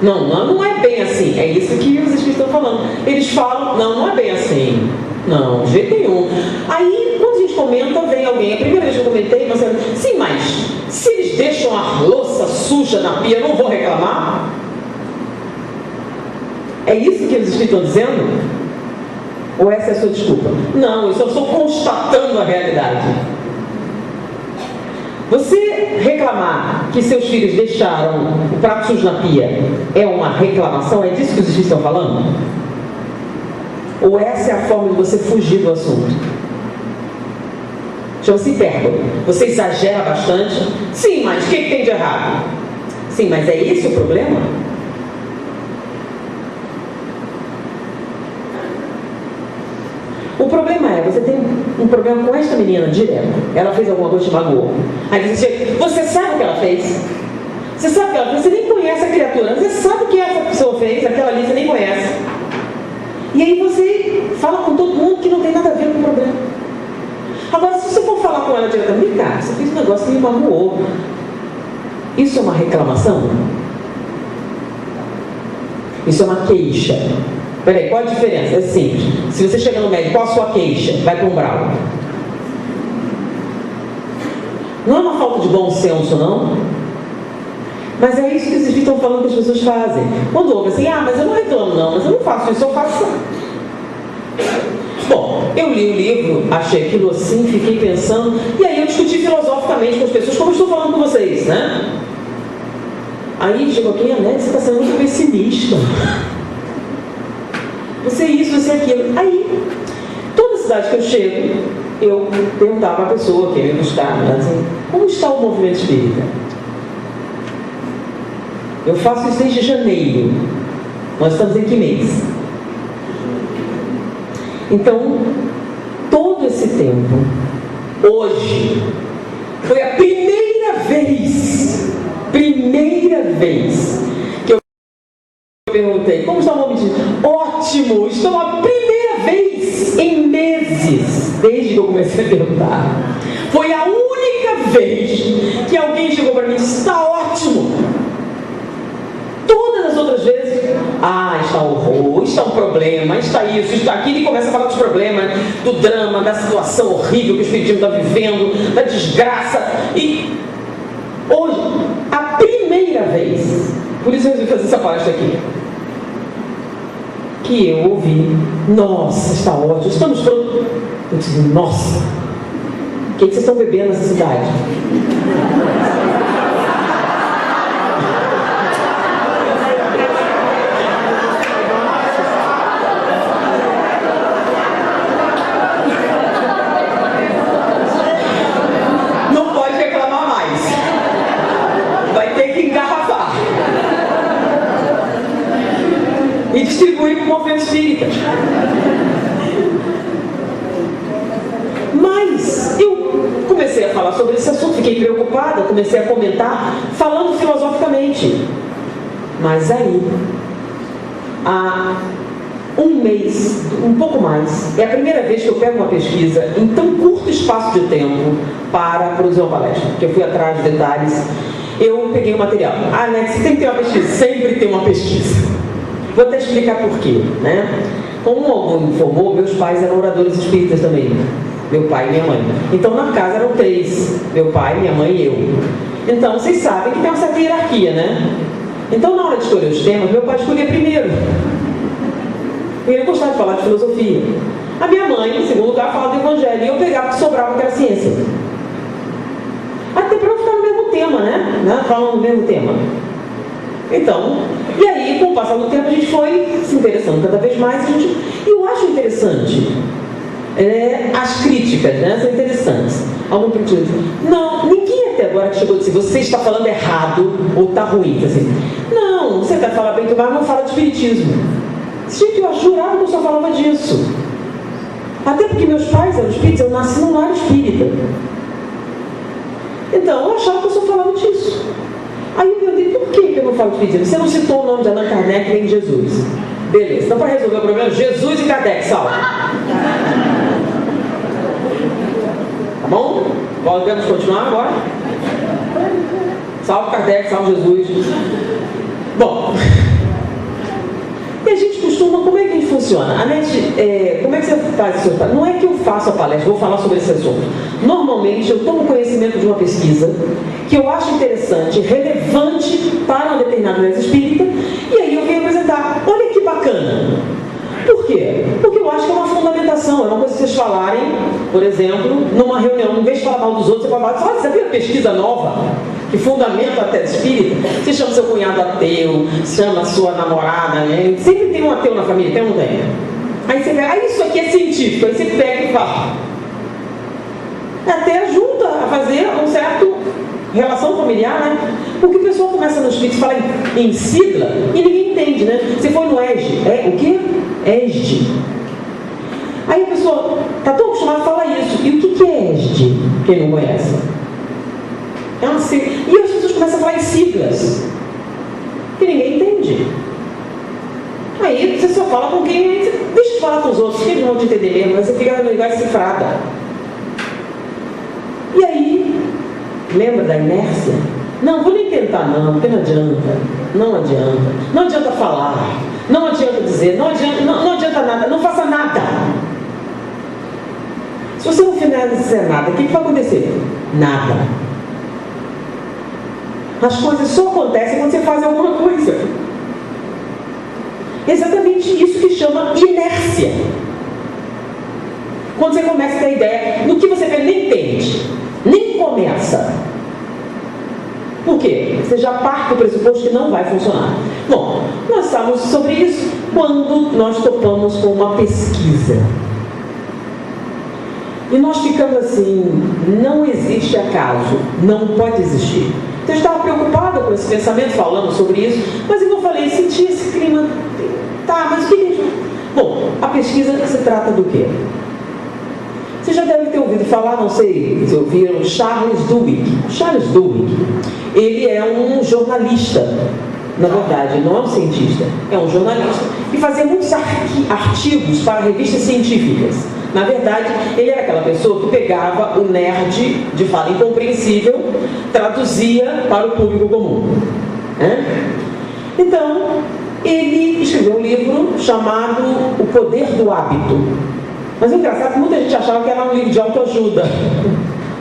Não é bem assim. É isso que os espíritos estão falando. Eles falam, não é bem assim. Não, de jeito nenhum. Aí, quando a gente comenta, vem alguém. A primeira vez que eu comentei, você sim, mas se eles deixam a louça suja na pia, eu não vou reclamar? É isso que os espíritos estão dizendo? Ou essa é a sua desculpa? Não, eu só estou constatando a realidade. Você reclamar que seus filhos deixaram o prato sujo na pia é uma reclamação? É disso que os espíritos estão falando? Ou essa é a forma de você fugir do assunto? Chama-se hipérbole. Você exagera bastante. Sim, mas o que tem de errado? Sim, mas é esse o problema? O problema é, você tem um problema com esta menina direto. Ela fez alguma coisa que te magoou. Aí você chega, você sabe o que ela fez? Você sabe o que ela fez? Você nem conhece a criatura. Você sabe o que essa pessoa fez, aquela ali você nem conhece. E aí você fala com todo mundo que não tem nada a ver com o problema. Agora, se você for falar com ela diretamente, cara, você fez um negócio que me magoou. Isso é uma reclamação? Isso é uma queixa. Peraí, qual a diferença? É simples. Se você chega no médico, qual a sua queixa? Vai para um umbral. Não é uma falta de bom senso, não? Mas é isso que os espíritos estão falando que as pessoas fazem. Quando ouvem assim, mas eu não reclamo não, mas eu não faço isso, eu faço assim. Bom, eu li o livro, achei aquilo assim, fiquei pensando, e aí eu discuti filosoficamente com as pessoas, como eu estou falando com vocês, né? Aí chegou aqui, Anete, você está sendo muito pessimista. Você é isso, você é aquilo. Aí, toda cidade que eu chego, eu perguntava para a pessoa que ia me buscar, né, assim, como está o movimento espírita? Eu faço isso desde janeiro. Nós estamos em que mês? Então, todo esse tempo, hoje, foi a primeira vez que eu perguntei, como está o movimento? Ótimo, estou a primeira vez em meses, desde que eu comecei a perguntar. Foi a única vez que alguém chegou para mim e disse, está ótimo. Todas as outras vezes, está um horror, está um problema, está isso, está aquilo, e começa a falar dos problemas, do drama, da situação horrível que o espiritismo está vivendo, da desgraça. E hoje, a primeira vez, por isso eu resolvi fazer essa palestra aqui, que eu ouvi, nossa, está ótimo, estamos todos. Eu disse, nossa, o que vocês estão bebendo nessa cidade? E distribuir para o movimento espírita. Mas eu comecei a falar sobre esse assunto, fiquei preocupada, comecei a comentar, falando filosoficamente. Mas aí, há um mês, um pouco mais, é a primeira vez que eu pego uma pesquisa em tão curto espaço de tempo para produzir uma palestra, porque eu fui atrás de detalhes. Eu peguei o material. Né, você tem que ter uma pesquisa, sempre tem uma pesquisa. Vou até explicar por quê, né? Como algum informou, meus pais eram oradores espíritas também. Meu pai e minha mãe. Então, na casa eram 3. Meu pai, minha mãe e eu. Então, vocês sabem que tem uma certa hierarquia, né? Então, na hora de escolher os temas, meu pai escolhia primeiro. ele gostava de falar de filosofia. A minha mãe, em segundo lugar, falava do evangelho, e eu pegava o que sobrava, que era ciência. Até para não ficar no mesmo tema, né? Falando no mesmo tema. Então, e aí, com o passar do tempo, a gente foi se interessando cada vez mais. E eu acho interessante, as críticas, né? São interessantes. Algum crítico diz, não, ninguém até agora que chegou a dizer, você está falando errado ou está ruim. Assim, não, você vai falar bem, mas não fala de espiritismo. Gente, eu jurava que eu só falava disso. Até porque meus pais eram espíritas, eu nasci num lar espírita. Então, eu achava que eu só falava disso. Aí eu perguntei, por que eu não falo de espiritismo? Você não citou o nome de Allan Kardec nem de Jesus. Beleza, então para resolver o problema, Jesus e Kardec, salve. Tá bom? Podemos continuar agora? Salve Kardec, salve Jesus. Bom, e a gente costuma, como é que a gente funciona? Como é que você faz isso? Não é que eu faço a palestra, vou falar sobre esse assunto. Normalmente eu tomo conhecimento de uma pesquisa que eu acho interessante, relevante para uma determinada doença espírita, e aí eu venho apresentar. Olha que bacana. Por quê? Porque eu acho que é uma fundamentação, é uma coisa que vocês falarem, por exemplo, numa reunião, em vez de falar mal dos outros, você vai falar, olha, você viu a pesquisa nova? Que fundamenta a tese espírita? Você chama seu cunhado ateu, chama sua namorada, né? Sempre tem um ateu na família, tem ou não tem? Aí você pega, isso aqui é científico, aí você pega e fala. Até ajuda a fazer um certo relação familiar, né? Porque o pessoal começa no espírito e fala em sigla e ninguém entende, né? Você foi no ESG, o quê? ESG. Aí a pessoa está tão acostumada a falar isso. E o que é ESG? Quem não conhece? É uma sigla. E as pessoas começam a falar em siglas que ninguém entende. Aí você só fala com quem... Deixa de falar com os outros, que eles não vão te entender mesmo, mas você fica no lugar cifrada. E aí, lembra da inércia? Não, vou nem tentar não, porque não adianta. Não adianta. Não adianta falar. Não adianta dizer. Não adianta nada. Não faça nada. Se você não fizer nada, o que vai acontecer? Nada. As coisas só acontecem quando você faz alguma coisa. Exatamente isso que chama inércia. Quando você começa a ter ideia, no que você vê, nem entende, nem começa. Por quê? Você já parte do pressuposto que não vai funcionar. Bom, nós estávamos sobre isso quando nós topamos com uma pesquisa. E nós ficamos assim, não existe acaso, não pode existir. Então eu estava preocupada com esse pensamento, falando sobre isso, mas eu não falei, senti esse clima. Tá, mas o que a gente... Bom, a pesquisa se trata do quê? Você já deve ter ouvido falar, não sei se ouviram, Charles Duhigg. Charles Duhigg, ele é um jornalista, na verdade, não é um cientista, é um jornalista, e fazia muitos artigos para revistas científicas. Na verdade, ele era aquela pessoa que pegava o nerd de fala incompreensível, traduzia para o público comum. Então, ele escreveu um livro chamado O Poder do Hábito. Mas o engraçado é que muita gente achava que era um livro de autoajuda.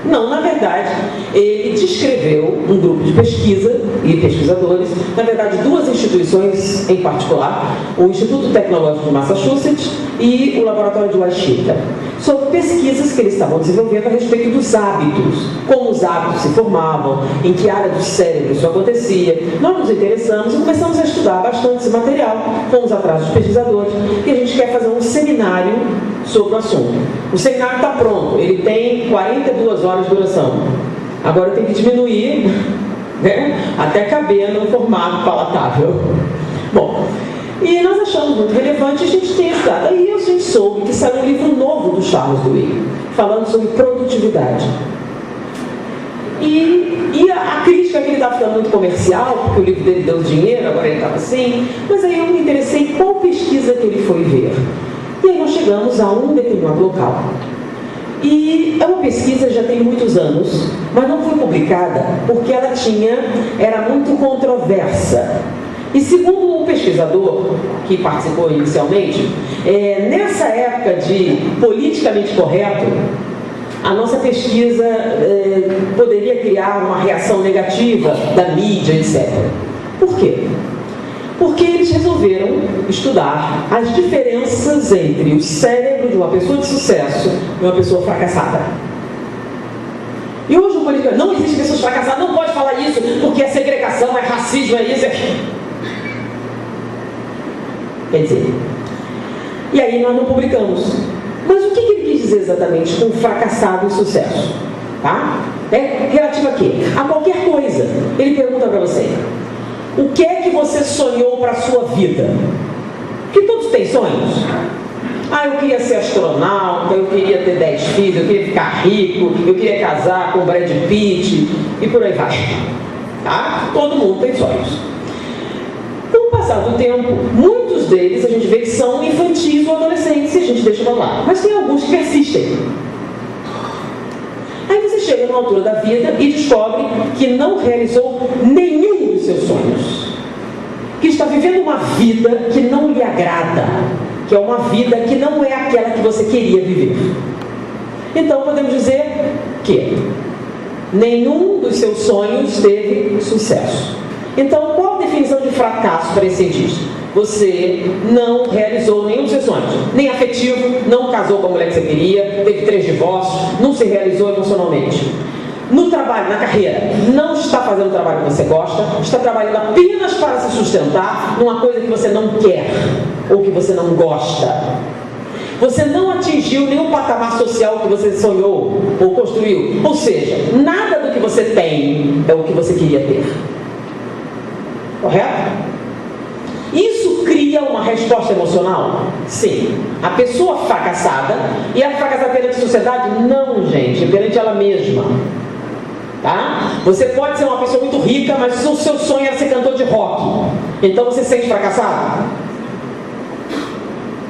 Não, na verdade, ele descreveu um grupo de pesquisa e pesquisadores, na verdade, duas instituições em particular, o Instituto Tecnológico de Massachusetts e o Laboratório de Washington, sobre pesquisas que eles estavam desenvolvendo a respeito dos hábitos, como os hábitos se formavam, em que área do cérebro isso acontecia. Nós nos interessamos e começamos a estudar bastante esse material, fomos atrás dos pesquisadores e a gente quer fazer um seminário sobre o assunto. O seminário está pronto, ele tem 42 horas de duração. Agora eu tenho que diminuir, né, até caber no formato palatável. Bom, e nós achamos muito relevante a gente ter estudado. Aí a gente soube que saiu um livro novo do Charles Duhigg, falando sobre produtividade. E a crítica é que ele estava ficando muito comercial, porque o livro dele deu dinheiro, agora ele estava assim. Mas aí eu me interessei em qual pesquisa que ele foi ver. E aí nós chegamos a um determinado local. E é uma pesquisa que já tem muitos anos, mas não foi publicada porque ela era muito controversa. E segundo o pesquisador que participou inicialmente, nessa época de politicamente correto, a nossa pesquisa poderia criar uma reação negativa da mídia, etc. Por quê? Porque eles resolveram estudar as diferenças entre o cérebro de uma pessoa de sucesso e uma pessoa fracassada. E hoje o político não existe pessoas fracassadas, não pode falar isso, porque é segregação, é racismo, é isso, é aquilo. Quer dizer, e aí nós não publicamos. Mas o que ele quis dizer exatamente com fracassado e sucesso? Tá? É relativo a quê? A qualquer coisa. Ele pergunta para você: o que é que você sonhou para a sua vida? Porque todos têm sonhos. Eu queria ser astronauta, eu queria ter 10 filhos, eu queria ficar rico, eu queria casar com Brad Pitt, e por aí vai. Tá? Todo mundo tem sonhos. Com o passar do tempo, muitos deles a gente vê que são infantis ou adolescentes, e a gente deixa pra lá. Mas tem alguns que persistem. Aí você chega numa altura da vida e descobre que não realizou nenhum dos seus sonhos. Que está vivendo uma vida que não lhe agrada. Que é uma vida que não é aquela que você queria viver. Então podemos dizer que nenhum dos seus sonhos teve sucesso. Então, qual a definição de fracasso para esse cientista? Você não realizou nenhum dos seus sonhos, nem afetivo, não casou com a mulher que você queria, teve 3 divórcios, não se realizou emocionalmente. No trabalho, na carreira, não está fazendo o trabalho que você gosta, está trabalhando apenas para se sustentar numa coisa que você não quer ou que você não gosta. Você não atingiu nenhum patamar social que você sonhou ou construiu. Ou seja, nada do que você tem é o que você queria ter. Correto? Isso cria uma resposta emocional? Sim. A pessoa fracassada, e a fracassada perante a sociedade? Não, gente, perante ela mesma. Tá? Você pode ser uma pessoa muito rica, mas o seu sonho era ser cantor de rock. Então você se sente fracassado?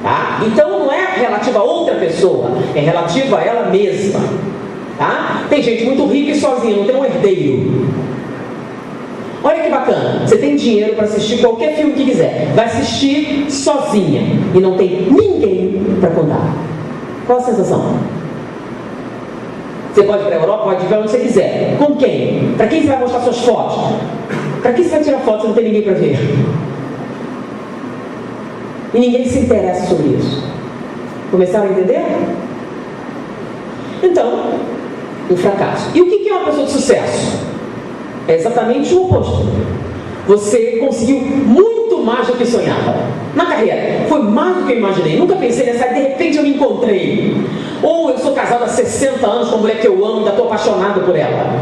Tá? Então não é relativa a outra pessoa, é relativa a ela mesma. Tá? Tem gente muito rica e sozinha, não tem um herdeiro. Olha que bacana, você tem dinheiro para assistir qualquer filme que quiser, vai assistir sozinha e não tem ninguém para contar. Qual a sensação? Você pode ir para a Europa, pode ir para onde você quiser. Com quem? Para quem você vai mostrar suas fotos? Para que você vai tirar fotos se não tem ninguém para ver? E ninguém se interessa sobre isso. Começaram a entender? Então, um fracasso. E o que é uma pessoa de sucesso? É exatamente o oposto. Você conseguiu muito mais do que sonhava. Na carreira, foi mais do que eu imaginei. Nunca pensei nessa, de repente eu me encontrei. Ou eu sou casado há 60 anos com uma mulher que eu amo, ainda estou apaixonado por ela.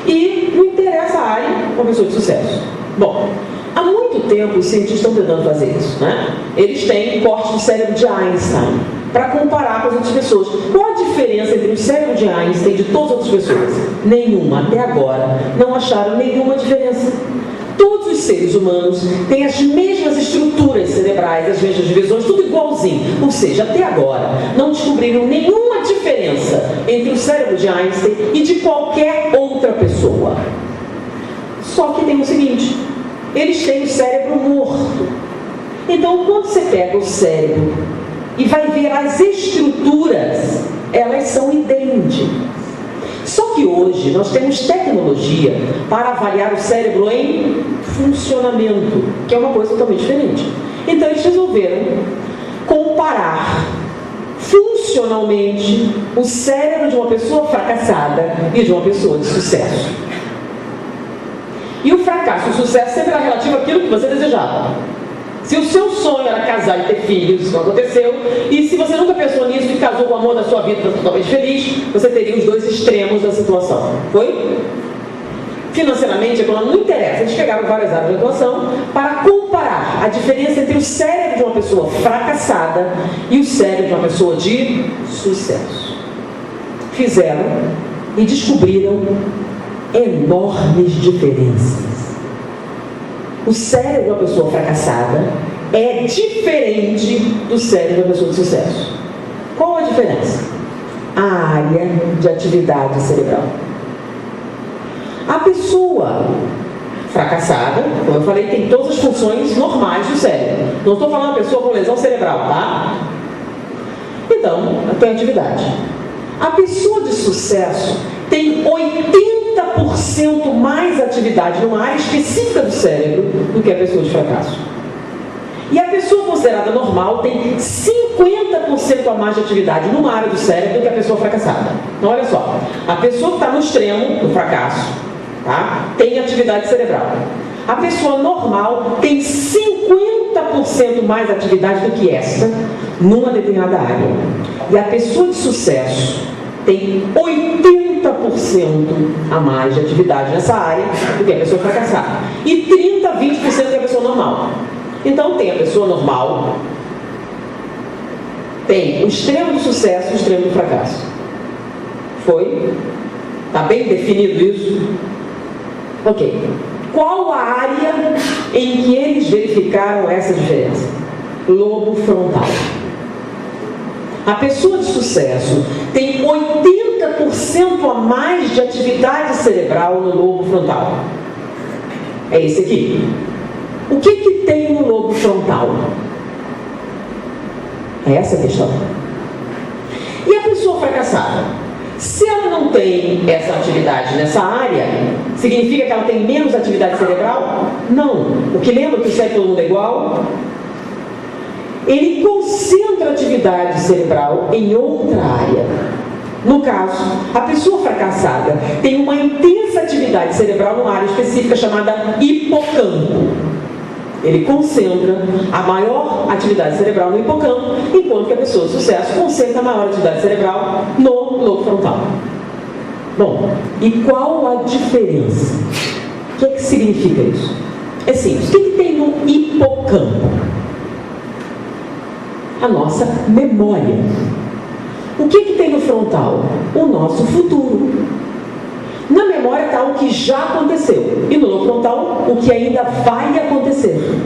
E não interessa a área, uma pessoa de sucesso. Bom, há muito tempo os cientistas estão tentando fazer isso, né? Eles têm corte do cérebro de Einstein para comparar com as outras pessoas. Qual a diferença entre o cérebro de Einstein e de todas as outras pessoas? Nenhuma. Até agora não acharam nenhuma diferença. Todos os seres humanos têm as mesmas estruturas cerebrais, as mesmas divisões, tudo igualzinho. Ou seja, até agora não descobriram nenhuma diferença entre o cérebro de Einstein e de qualquer outra pessoa. Só que tem o seguinte: eles têm o cérebro morto. Então, quando você pega o cérebro e vai ver as estruturas, elas são idênticas. Só que hoje nós temos tecnologia para avaliar o cérebro em funcionamento, que é uma coisa totalmente diferente. Então eles resolveram comparar funcionalmente o cérebro de uma pessoa fracassada e de uma pessoa de sucesso. E o fracasso e o sucesso sempre era relativo àquilo que você desejava. Se o seu sonho era casar e ter filhos, isso não aconteceu, e se você nunca pensou nisso e casou com o amor da sua vida totalmente feliz, você teria os dois extremos da situação. Foi? Financeiramente, a economia não interessa. Eles pegaram várias áreas de atuação para comparar a diferença entre o cérebro de uma pessoa fracassada e o cérebro de uma pessoa de sucesso. Fizeram e descobriram enormes diferenças. O cérebro de uma pessoa fracassada é diferente do cérebro de uma pessoa de sucesso. Qual a diferença? A área de atividade cerebral. A pessoa fracassada, como eu falei, tem todas as funções normais do cérebro. Não estou falando de uma pessoa com lesão cerebral, tá? Então, tem atividade. A pessoa de sucesso tem 80% 30% mais atividade numa área específica do cérebro do que a pessoa de fracasso. E a pessoa considerada normal tem 50% a mais de atividade numa área do cérebro do que a pessoa fracassada. Então, olha só, a pessoa que está no extremo do fracasso, tá, tem atividade cerebral. A pessoa normal tem 50% mais atividade do que essa numa determinada área. E a pessoa de sucesso tem 80% a mais de atividade nessa área do que a pessoa fracassada. E 30% a 20% é a pessoa normal. Então tem a pessoa normal, tem o extremo do sucesso e o extremo do fracasso. Foi? Está bem definido isso? Ok. Qual a área em que eles verificaram essa diferença? Lobo frontal. A pessoa de sucesso tem 80% a mais de atividade cerebral no lobo frontal. É esse aqui. O que tem no lobo frontal? É essa a questão. E a pessoa fracassada? Se ela não tem essa atividade nessa área, significa que ela tem menos atividade cerebral? Não. O que lembra que o cérebro todo mundo é igual? Ele concentra a atividade cerebral em outra área. No caso, a pessoa fracassada tem uma intensa atividade cerebral numa área específica chamada hipocampo. Ele concentra a maior atividade cerebral no hipocampo, enquanto que a pessoa de sucesso concentra a maior atividade cerebral no lobo frontal. Bom, e qual a diferença? O que é que significa isso? É simples. O que tem no hipocampo? A nossa memória. O que tem no frontal? O nosso futuro. Na memória está o que já aconteceu. E no lobo frontal, o que ainda vai acontecer.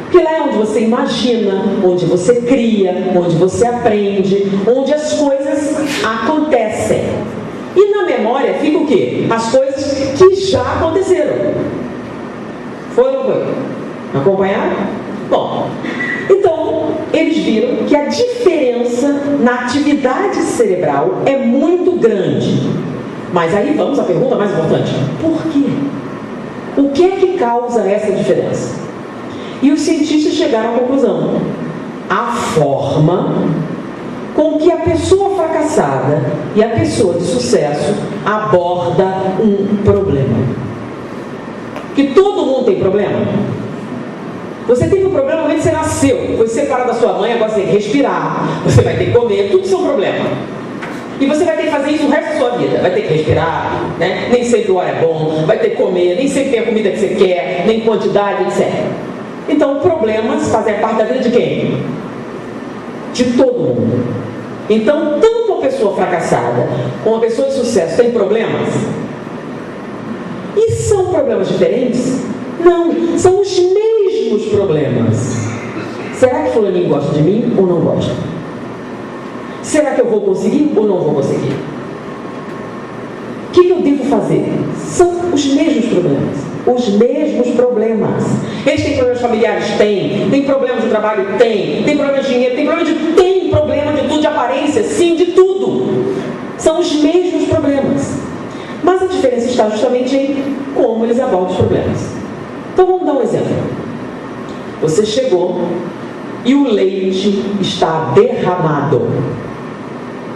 Porque lá é onde você imagina, onde você cria, onde você aprende, onde as coisas acontecem. E na memória fica o quê? As coisas que já aconteceram. Foi ou não foi? Acompanharam? Bom, então eles viram que a diferença na atividade cerebral é muito grande. Mas aí vamos à pergunta mais importante. Por quê? O que é que causa essa diferença? E os cientistas chegaram à conclusão. A forma com que a pessoa fracassada e a pessoa de sucesso aborda um problema. Que todo mundo tem problema. Você teve um problema no momento que você nasceu, foi separado da sua mãe, agora você tem que respirar, você vai ter que comer, tudo isso é um problema. E você vai ter que fazer isso o resto da sua vida. Vai ter que respirar, né? Nem sempre o ar é bom, vai ter que comer, nem sempre tem a comida que você quer, nem quantidade, etc. Então, problemas fazem parte da vida de quem? De todo mundo. Então, tanto a pessoa fracassada como a pessoa de sucesso tem problemas? E são problemas diferentes? Não, são os mesmos problemas. Será que fulaninho gosta de mim ou não gosta? Será que eu vou conseguir ou não vou conseguir? O que eu devo fazer? São os mesmos problemas. Os mesmos problemas. Eles têm problemas familiares? Tem problemas de trabalho? Tem problema de dinheiro? Tem problema de tudo, de aparência? Sim, de tudo. São os mesmos problemas. Mas a diferença está justamente em como eles abordam os problemas. Então vamos dar um exemplo. Você chegou e o leite está derramado.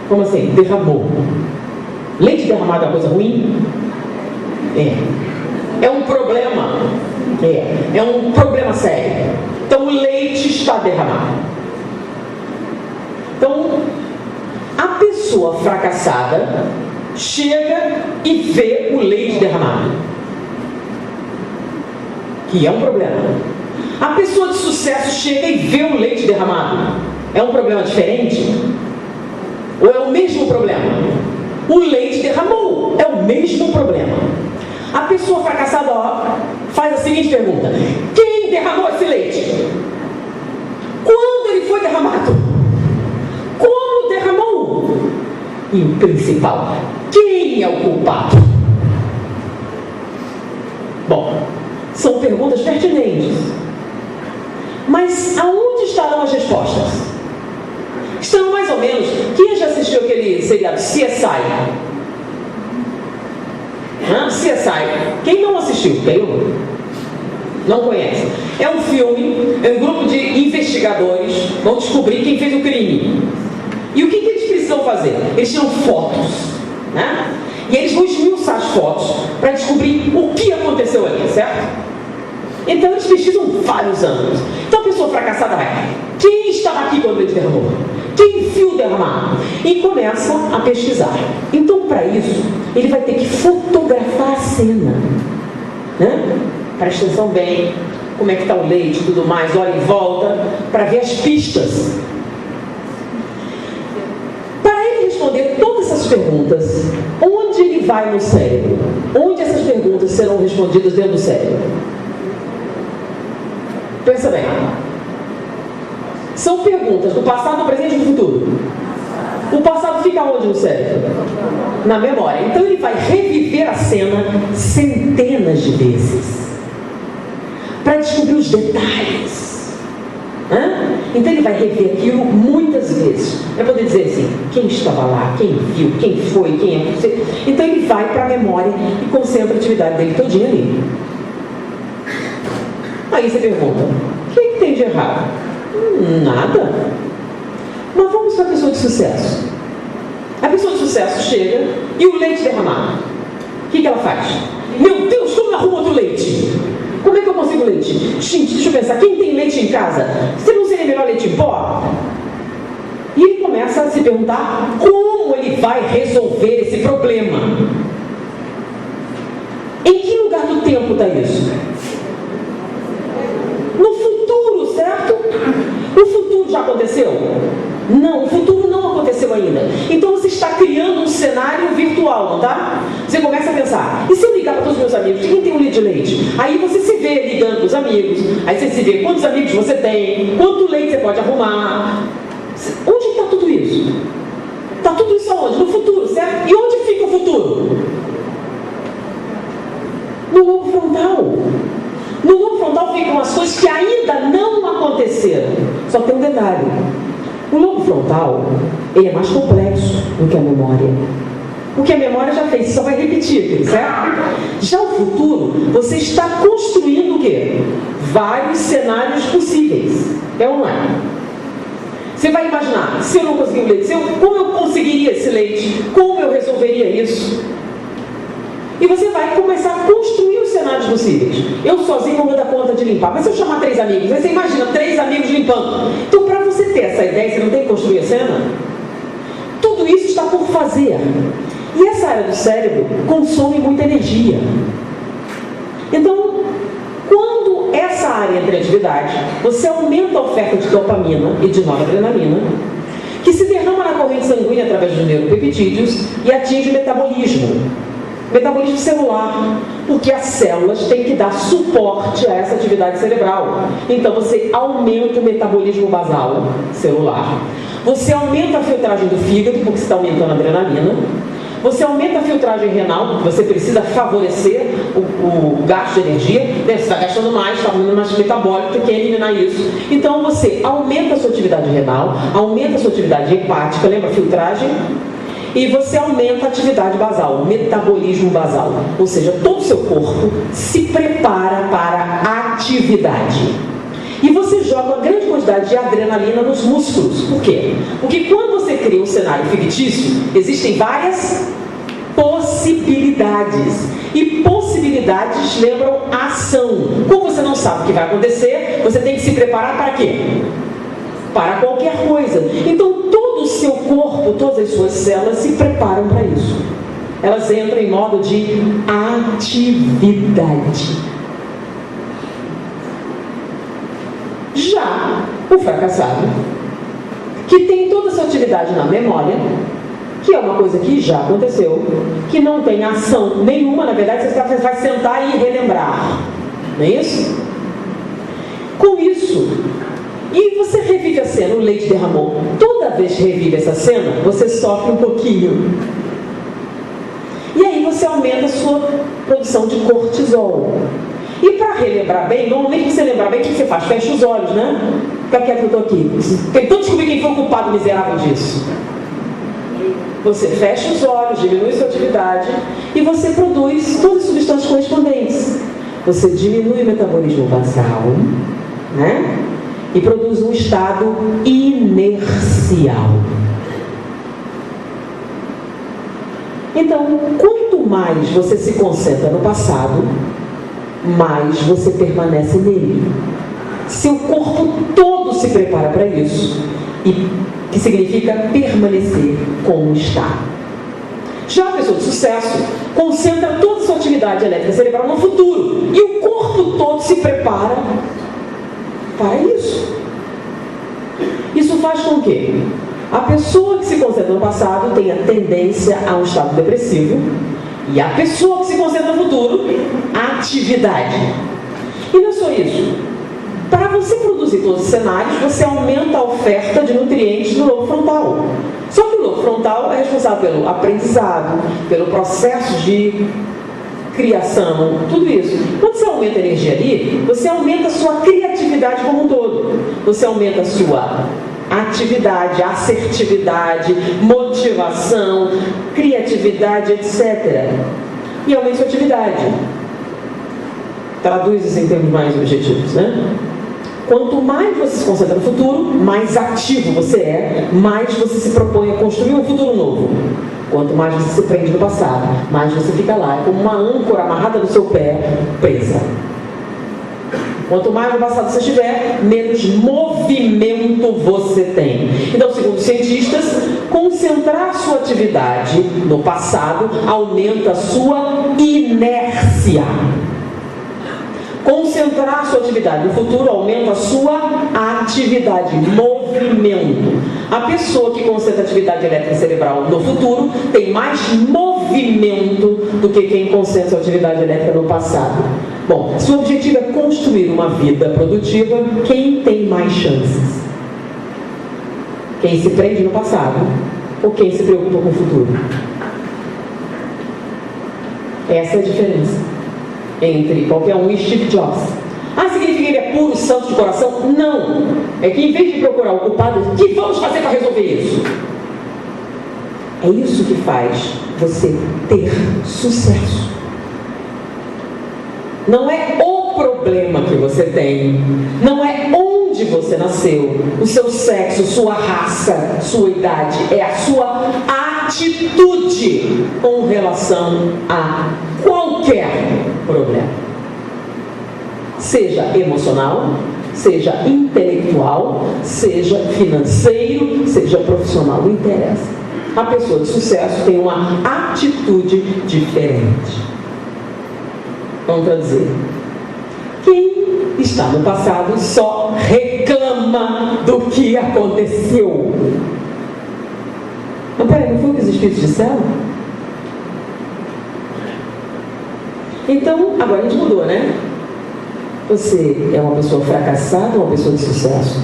Como assim? Derramou. Leite derramado é uma coisa ruim? É um problema. É um problema sério. Então o leite está derramado. Então, a pessoa fracassada chega e vê o leite derramado, que é um problema. A pessoa de sucesso chega e vê o leite derramado. É um problema diferente? Ou é o mesmo problema? O leite derramou. É o mesmo problema. A pessoa fracassada faz a seguinte pergunta: quem derramou esse leite? Quando ele foi derramado? Como derramou? E o principal, quem é o culpado? Bom, são perguntas pertinentes. Mas aonde estarão as respostas? Estão mais ou menos... Quem já assistiu aquele seriado CSI? CSI. Quem não assistiu? Não conhece. É um filme, é um grupo de investigadores vão descobrir quem fez o crime. E o que eles precisam fazer? Eles tiram fotos, né? E eles vão esmiuçar as fotos para descobrir o que aconteceu ali, certo? Então eles pesquisam vários ângulos. Então a pessoa fracassada vai: quem estava aqui quando ele derramou? Quem viu derramar? E começa a pesquisar. Então, para isso, ele vai ter que fotografar a cena, né? Presta atenção bem, como é que está o leite e tudo mais, olha em volta, para ver as pistas. Para ele responder todas essas perguntas, onde ele vai no cérebro? Onde essas perguntas serão respondidas dentro do cérebro? Pensa bem. São perguntas do passado, do presente e do futuro. O passado fica onde no cérebro? Na memória. Então ele vai reviver a cena centenas de vezes para descobrir os detalhes. Então ele vai rever aquilo muitas vezes para poder dizer assim: quem estava lá, quem viu, quem foi, quem é. Então ele vai para a memória e concentra a atividade dele todinha ali. Aí você pergunta: o que tem de errado? Nada. Mas vamos para a pessoa de sucesso. A pessoa de sucesso chega e o leite derramado. O que ela faz? Meu Deus, como eu arrumo outro leite? Como é que eu consigo leite? Gente, deixa eu pensar, quem tem leite em casa? Você não seria melhor leite em pó? E ele começa a se perguntar como ele vai resolver esse problema. Em que lugar do tempo está isso? No futuro, certo? O futuro já aconteceu? Não, o futuro não aconteceu ainda. Então você está criando um cenário virtual, não tá? Você começa a pensar: e se eu ligar para todos os meus amigos, quem tem um litro de leite? Aí você se vê ligando para os amigos, aí você se vê quantos amigos você tem, quanto leite você pode arrumar. Onde está tudo isso? Está tudo isso aonde? No futuro, certo? E onde fica o futuro? No lobo frontal. No lobo frontal ficam as coisas que ainda não aconteceram. Só tem um detalhe: o lobo frontal, ele é mais complexo do que a memória. Porque a memória já fez, só vai repetir, certo? Já o futuro, você está construindo o quê? Vários cenários possíveis. É ou não é? Você vai imaginar: se eu não conseguir um leite, como eu conseguiria esse leite? Como eu resolveria isso? E você vai começar a construir os cenários possíveis. Eu sozinho não vou dar conta de limpar, mas se eu chamar 3 amigos, aí você imagina 3 amigos limpando. Então, para você ter essa ideia, você não tem que construir a cena? Tudo isso está por fazer. E essa área do cérebro consome muita energia. Então, quando essa área entra em atividade, você aumenta a oferta de dopamina e de noradrenalina, que se derrama na corrente sanguínea através dos neuropeptídeos e atinge o metabolismo celular, porque as células têm que dar suporte a essa atividade cerebral. Então você aumenta o metabolismo basal celular, você aumenta a filtragem do fígado, porque você está aumentando a adrenalina, você aumenta a filtragem renal, porque você precisa favorecer o gasto de energia, né? Você está gastando mais, está aumentando mais metabólico, você quer eliminar isso. Então você aumenta a sua atividade renal, aumenta a sua atividade hepática, lembra a filtragem? E você aumenta a atividade basal, o metabolismo basal. Ou seja, todo o seu corpo se prepara para a atividade. E você joga uma grande quantidade de adrenalina nos músculos. Por quê? Porque quando você cria um cenário fictício, existem várias possibilidades. E possibilidades lembram ação. Como você não sabe o que vai acontecer, você tem que se preparar para quê? Para qualquer coisa. Então, todo o seu corpo, todas as suas células se preparam para isso. Elas entram em modo de atividade. Já o fracassado, que tem toda essa atividade na memória, que é uma coisa que já aconteceu, que não tem ação nenhuma, na verdade você vai sentar e relembrar. Não é isso? Com isso, e você revive a cena, o leite derramou. Toda vez que revive essa cena, você sofre um pouquinho. E aí você aumenta a sua produção de cortisol. E para relembrar bem, normalmente você lembrar bem, o que você faz? Fecha os olhos, né? Fica quieto que eu estou aqui. Tentando descobrir quem foi o culpado miserável disso. Você fecha os olhos, diminui sua atividade e você produz todas as substâncias correspondentes. Você diminui o metabolismo basal, né? E produz um estado inercial. Então, quanto mais você se concentra no passado, mais você permanece nele. Seu corpo todo se prepara para isso, e que significa permanecer como está. Já a pessoa de sucesso concentra toda a sua atividade elétrica cerebral no futuro, e o corpo todo se prepara para isso. Isso faz com que a pessoa que se concentra no passado tenha tendência a um estado depressivo, e a pessoa que se concentra no futuro, atividade. E não é só isso. Para você produzir todos os cenários, você aumenta a oferta de nutrientes no lobo frontal. Só que o lobo frontal é responsável pelo aprendizado, pelo processo de criação, tudo isso. Quando você aumenta a energia ali, você aumenta a sua criatividade como um todo. Você aumenta a sua atividade, assertividade, motivação, criatividade, etc. E aumenta a sua atividade. Traduz isso em termos mais objetivos, né? Quanto mais você se concentra no futuro, mais ativo você é, mais você se propõe a construir um futuro novo. Quanto mais você se prende no passado, mais você fica lá, como uma âncora amarrada no seu pé, presa. Quanto mais no passado você estiver, menos movimento você tem. Então, segundo os cientistas, concentrar sua atividade no passado aumenta a sua inércia. Concentrar sua atividade no futuro aumenta a sua atividade, movimento. A pessoa que concentra a atividade elétrica cerebral no futuro tem mais movimento do que quem concentra sua atividade elétrica no passado. Bom, se o objetivo é construir uma vida produtiva, quem tem mais chances? Quem se prende no passado ou quem se preocupa com o futuro? Essa é a diferença entre qualquer um e Steve Jobs. Significa que ele é puro, santo de coração? Não. É que em vez de procurar o culpado, o que vamos fazer para resolver isso? É isso que faz você ter sucesso. Não é o problema que você tem, não é onde você nasceu, o seu sexo, sua raça, sua idade, é a sua atitude com relação a qualquer problema. Seja emocional, seja intelectual, seja financeiro, seja profissional, não interessa. A pessoa de sucesso tem uma atitude diferente. Vamos traduzir. Quem está no passado só reclama do que aconteceu. Mas peraí, não foi o que os Espíritos disseram? Então, agora a gente mudou, né? Você é uma pessoa fracassada ou uma pessoa de sucesso?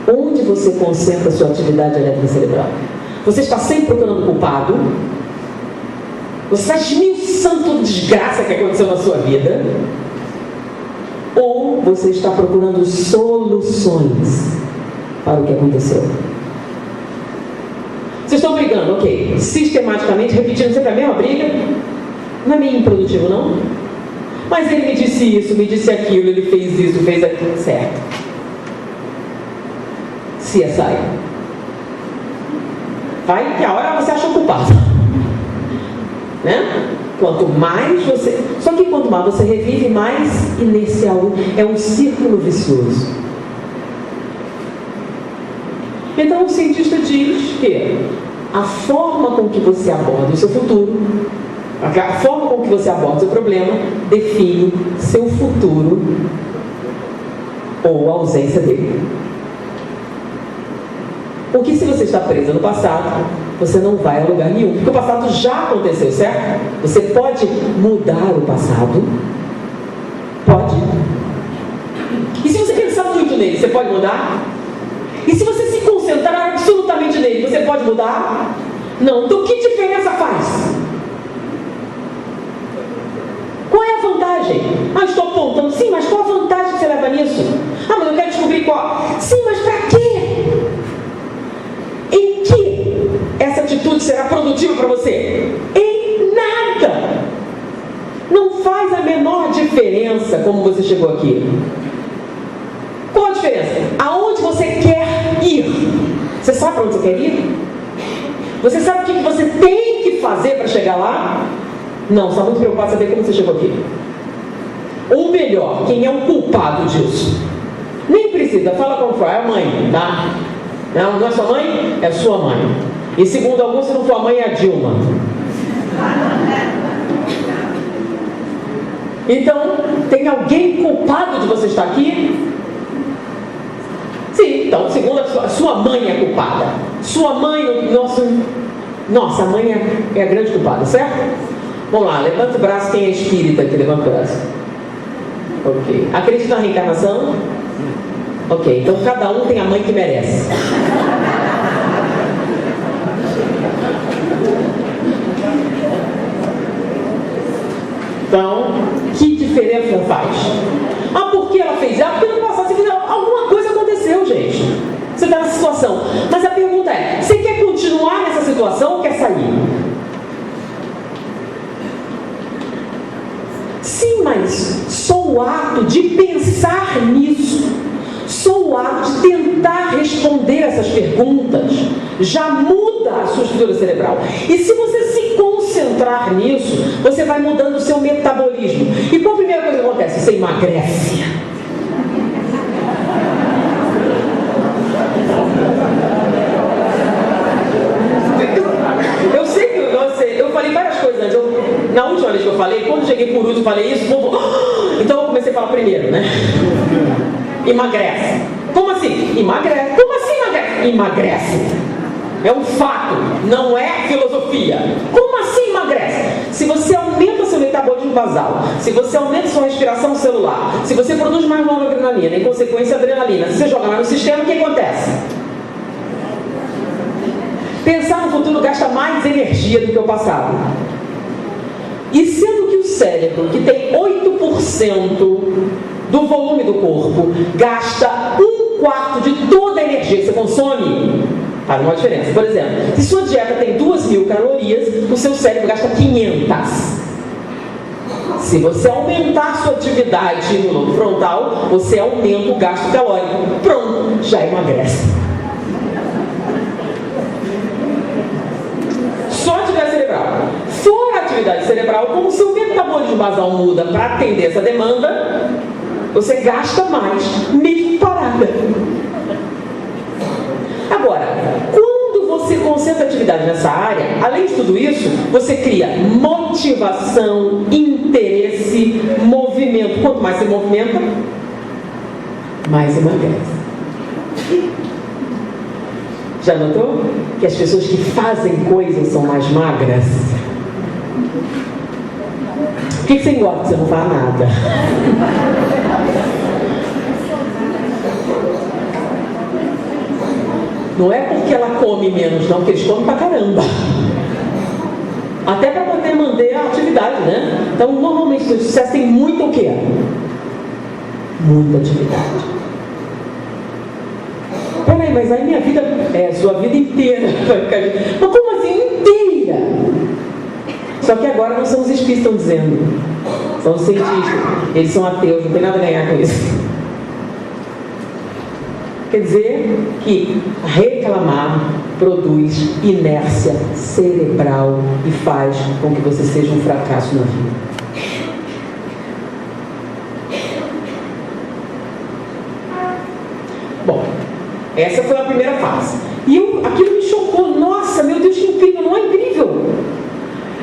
Onde você concentra a sua atividade elétrica cerebral? Você está sempre procurando culpado? Você está esmiuçando desgraça que aconteceu na sua vida? Ou você está procurando soluções para o que aconteceu? Vocês estão brigando, ok, sistematicamente, repetindo sempre a mesma briga. Não é meio improdutivo, não? Mas ele me disse isso, me disse aquilo, ele fez isso, fez aquilo, certo. CSI. Vai que a hora você acha culpado. Né? Quanto mais você... Só que quanto mais você revive, mais inercial. É um círculo vicioso. Então o cientista diz que a forma com que você aborda o seu futuro, a forma com que você aborda o seu problema, define seu futuro ou a ausência dele. Porque se você está preso no passado, você não vai a lugar nenhum. Porque o passado já aconteceu, certo? Você pode mudar o passado. Pode. E se você pensar muito nele, você pode mudar? E se você se concentrar absolutamente nele, você pode mudar? Não. Então que diferença faz? Qual é a vantagem? Estou apontando. Sim, mas qual a vantagem que você leva nisso? Mas eu quero descobrir qual. Sim, mas para quê? Em diferença como você chegou aqui? Qual a diferença? Aonde você quer ir? Você sabe para onde você quer ir? Você sabe o que você tem que fazer para chegar lá? Não, você está muito preocupado em saber como você chegou aqui. Ou melhor, quem é o culpado disso? Nem precisa, fala como foi, é a mãe, tá? Não é sua mãe? É sua mãe. E segundo alguns, se não for a mãe, é a Dilma. Então, tem alguém culpado de você estar aqui? Sim, então, segundo a sua mãe é culpada. Sua mãe, nossa, a mãe é a grande culpada, certo? Vamos lá, levanta o braço, quem é espírita aqui, levanta o braço. Ok. Acredita na reencarnação? Ok, então cada um tem a mãe que merece. Então, que diferença faz? Ah, por que ela fez? Ah, porque no passado alguma coisa aconteceu, gente. Você está nessa situação. Mas a pergunta é, você quer continuar nessa situação ou quer sair? Sim, mas só o ato de pensar nisso, só o ato de tentar responder essas perguntas já muda a sua estrutura cerebral. E se você se concentrar nisso, você vai mudando o seu metabolismo. E qual a primeira coisa que acontece? Você emagrece. Eu sei que eu falei várias coisas antes. Na última vez que eu falei, quando cheguei por último, falei isso, o povo... Então eu comecei a falar primeiro, né? Emagrece. Como assim? Emagrece. Como assim emagrece? Emagrece. É um fato, não é filosofia. Como assim emagrece? Se você aumenta seu metabolismo basal, se você aumenta sua respiração celular, se você produz mais noradrenalina, em consequência adrenalina, se você joga mais no sistema, o que acontece? Pensar no futuro gasta mais energia do que o passado. E sendo que o cérebro, que tem 8% do volume do corpo, gasta 1/4 de toda a energia que você consome, faz uma diferença. Por exemplo, se sua dieta tem 2.000 calorias, o seu cérebro gasta 500. Se você aumentar sua atividade no lobo frontal, você aumenta o gasto calórico. Pronto, já emagrece. Só atividade cerebral. Fora a atividade cerebral, como o seu metabolismo basal muda para atender essa demanda, você gasta mais, meio parada. Agora, quando você concentra atividade nessa área, além de tudo isso, você cria motivação, interesse, movimento. Quanto mais você movimenta, mais emagrece. Já notou que as pessoas que fazem coisas são mais magras? Por que você engorda? Você não faz nada. Não é porque ela come menos, não, porque eles comem pra caramba. Até para poder manter a atividade, né? Então, normalmente, o sucesso tem muito o quê? Muita atividade. Peraí, mas aí minha vida, sua vida inteira vai ficar... Mas como assim inteira? Só que agora não são os espíritos que estão dizendo. São os cientistas. Eles são ateus, não tem nada a ganhar com isso. Quer dizer que reclamar produz inércia cerebral e faz com que você seja um fracasso na vida. Bom, essa foi a primeira fase. E aquilo me chocou. Nossa, meu Deus, que incrível, não é incrível?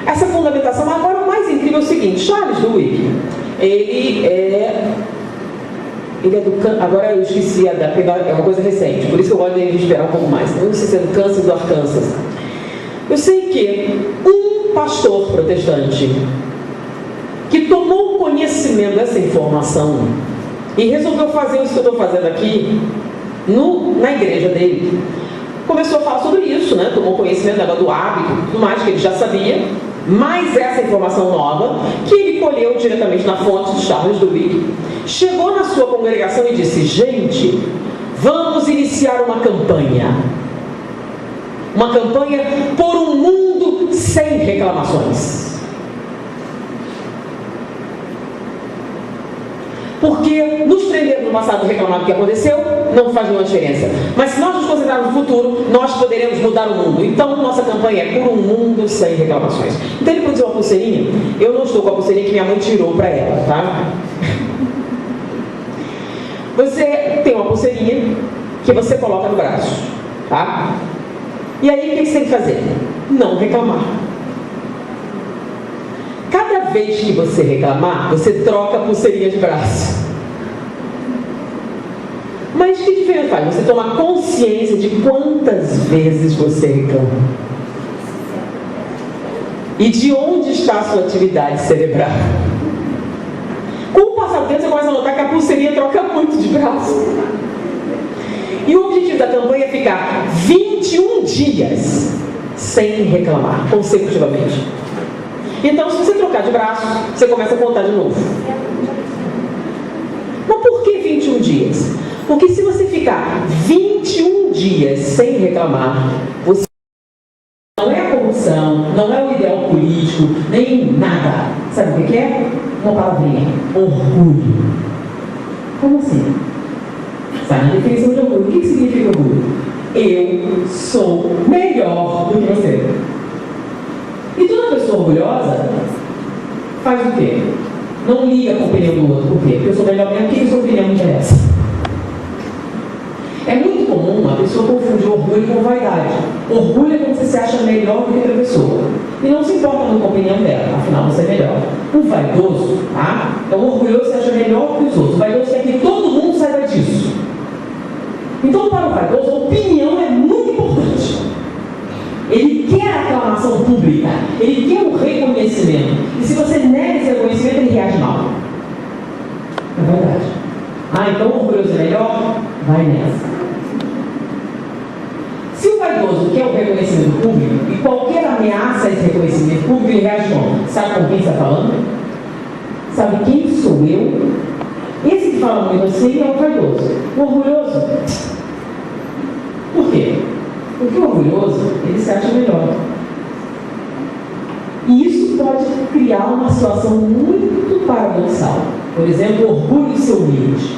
Essa fundamentação. Agora, o mais incrível é o seguinte: Charles Duhigg, ele é do agora eu esqueci é uma coisa recente, por isso que eu gosto de esperar um pouco mais. Eu não sei se é do Kansas ou do Arkansas. Eu sei que um pastor protestante que tomou conhecimento dessa informação e resolveu fazer isso que eu estou fazendo aqui na igreja dele, começou a falar sobre isso, né? Tomou conhecimento do hábito, tudo mais que ele já sabia, mais essa informação nova que ele colheu diretamente na fonte de Charles Duhigg. Chegou na sua congregação e disse: gente, vamos iniciar uma campanha por um mundo sem reclamações. Porque nos prender no passado e reclamar do que aconteceu não faz nenhuma diferença. Mas se nós nos concentrarmos no futuro, nós poderemos mudar o mundo. Então, nossa campanha é por um mundo sem reclamações. Então, ele produziu uma pulseirinha. Eu não estou com a pulseirinha que minha mãe tirou para ela, tá? Você tem uma pulseirinha que você coloca no braço, tá? E aí, o que você tem que fazer? Não reclamar. Cada vez que você reclamar, você troca a pulseirinha de braço. Mas que diferença faz? Você toma consciência de quantas vezes você reclama. E de onde está a sua atividade cerebral. Com o passar do tempo, você começa a notar que a pulseirinha troca muito de braço. E o objetivo da campanha é ficar 21 dias sem reclamar, consecutivamente. Então, se você trocar de braço, você começa a contar de novo. Mas por que 21 dias? Porque se você ficar 21 dias sem reclamar, você não é a corrupção, não é o ideal político, nem nada. Sabe o que é? Uma palavrinha: orgulho. Como assim? Sabe a definição de orgulho? O que significa orgulho? Eu sou melhor do que você. E toda pessoa orgulhosa faz o quê? Não liga com a opinião do outro. Por quê? Porque eu sou melhor mesmo, que a sua opinião me interessa. É muito comum a pessoa confundir orgulho com vaidade. Orgulho é quando você se acha melhor do que outra pessoa. E não se importa muito com a opinião dela, afinal você é melhor. O vaidoso, tá? Então o orgulhoso se acha melhor que os outros. O vaidoso quer que todo mundo saiba disso. Então, para o vaidoso, a opinião é muito importante. Ele quer a aclamação pública, ele quer o reconhecimento. E se você nega esse reconhecimento, ele reage mal. É verdade. Então o orgulhoso é melhor? Vai nessa. Se o vaidoso quer o reconhecimento público, e qualquer ameaça a esse reconhecimento público, ele reage mal. Sabe com quem está falando? Sabe quem sou eu? Esse que fala muito assim é o vaidoso. O orgulhoso. Por quê? Porque o orgulhoso, ele se acha melhor. E isso pode criar uma situação muito paradoxal. Por exemplo, o orgulho de ser humilde.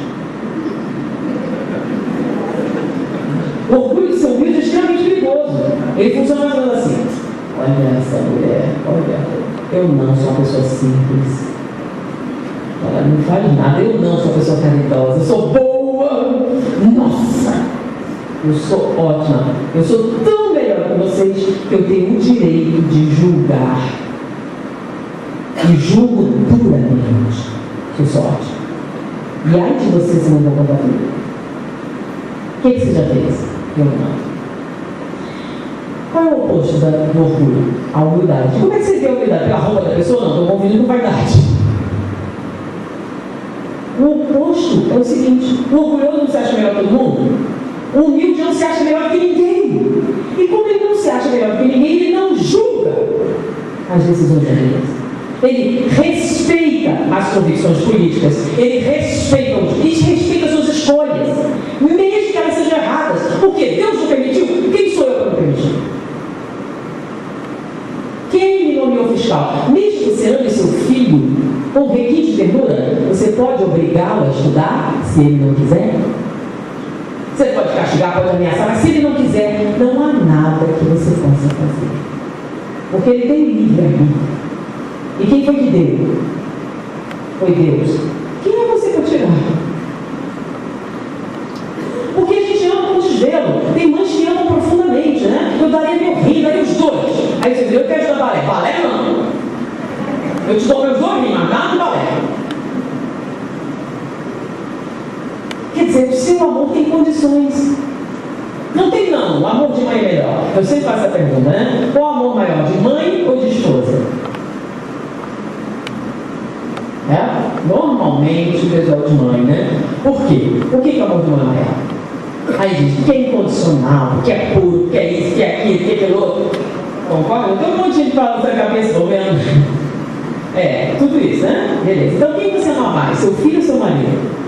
O orgulho de ser humilde é extremamente perigoso. Ele funciona mais ou menos assim: olha essa mulher, olha, eu não sou uma pessoa simples. Ela não faz nada, eu não sou uma pessoa caridosa, eu sou boa. Nossa, eu sou ótima, eu sou tão melhor que vocês que eu tenho o direito de julgar. E julgo duramente que eu sou ótima. E ai de você se não vou contar tudo. O que você já fez? Eu não. Qual é o oposto do orgulho? A humildade. Como é que você vê a humildade? Pela roupa da pessoa? Não, estou confundindo com vaidade. O oposto é o seguinte: o orgulhoso não se acha melhor que todo mundo. O humilde não se acha melhor que ninguém. E como ele não se acha melhor que ninguém, ele não julga as decisões deles. Ele respeita as convicções políticas. Ele respeita as suas escolhas, mesmo que elas sejam erradas. Por quê? Deus não permitiu? Quem sou eu para não permitir? Quem me nomeou fiscal? Mesmo que você ame seu filho com requinte de ternura, você pode obrigá-lo a estudar se ele não quiser? Você pode castigar, pode ameaçar, mas se ele não quiser, não há nada que você possa fazer. Porque ele tem livre-arbítrio. E quem foi que deu? Foi Deus. Quem é você para tirar? Porque a gente ama com desvelo. Tem mães que amam profundamente, né? Eu daria meu rim, daria os dois. Aí você diz: eu quero te dar balé. Balé não. Eu te dou meus dois rins, mas nada de balé. Quer dizer, o seu amor tem condições. Não tem não. O amor de mãe é melhor. Eu sempre faço essa pergunta, né? Qual o amor maior, de mãe ou de esposa? Normalmente o pessoal de mãe, né? Por quê? Por que o amor de mãe é maior? Aí diz que é incondicional, que é puro, que é isso, que é aquilo, que é aquilo outro. Concorda? Tem um monte de gente falando na cabeça, estou vendo. Tudo isso, né? Beleza. Então quem você ama mais? Seu filho ou seu marido?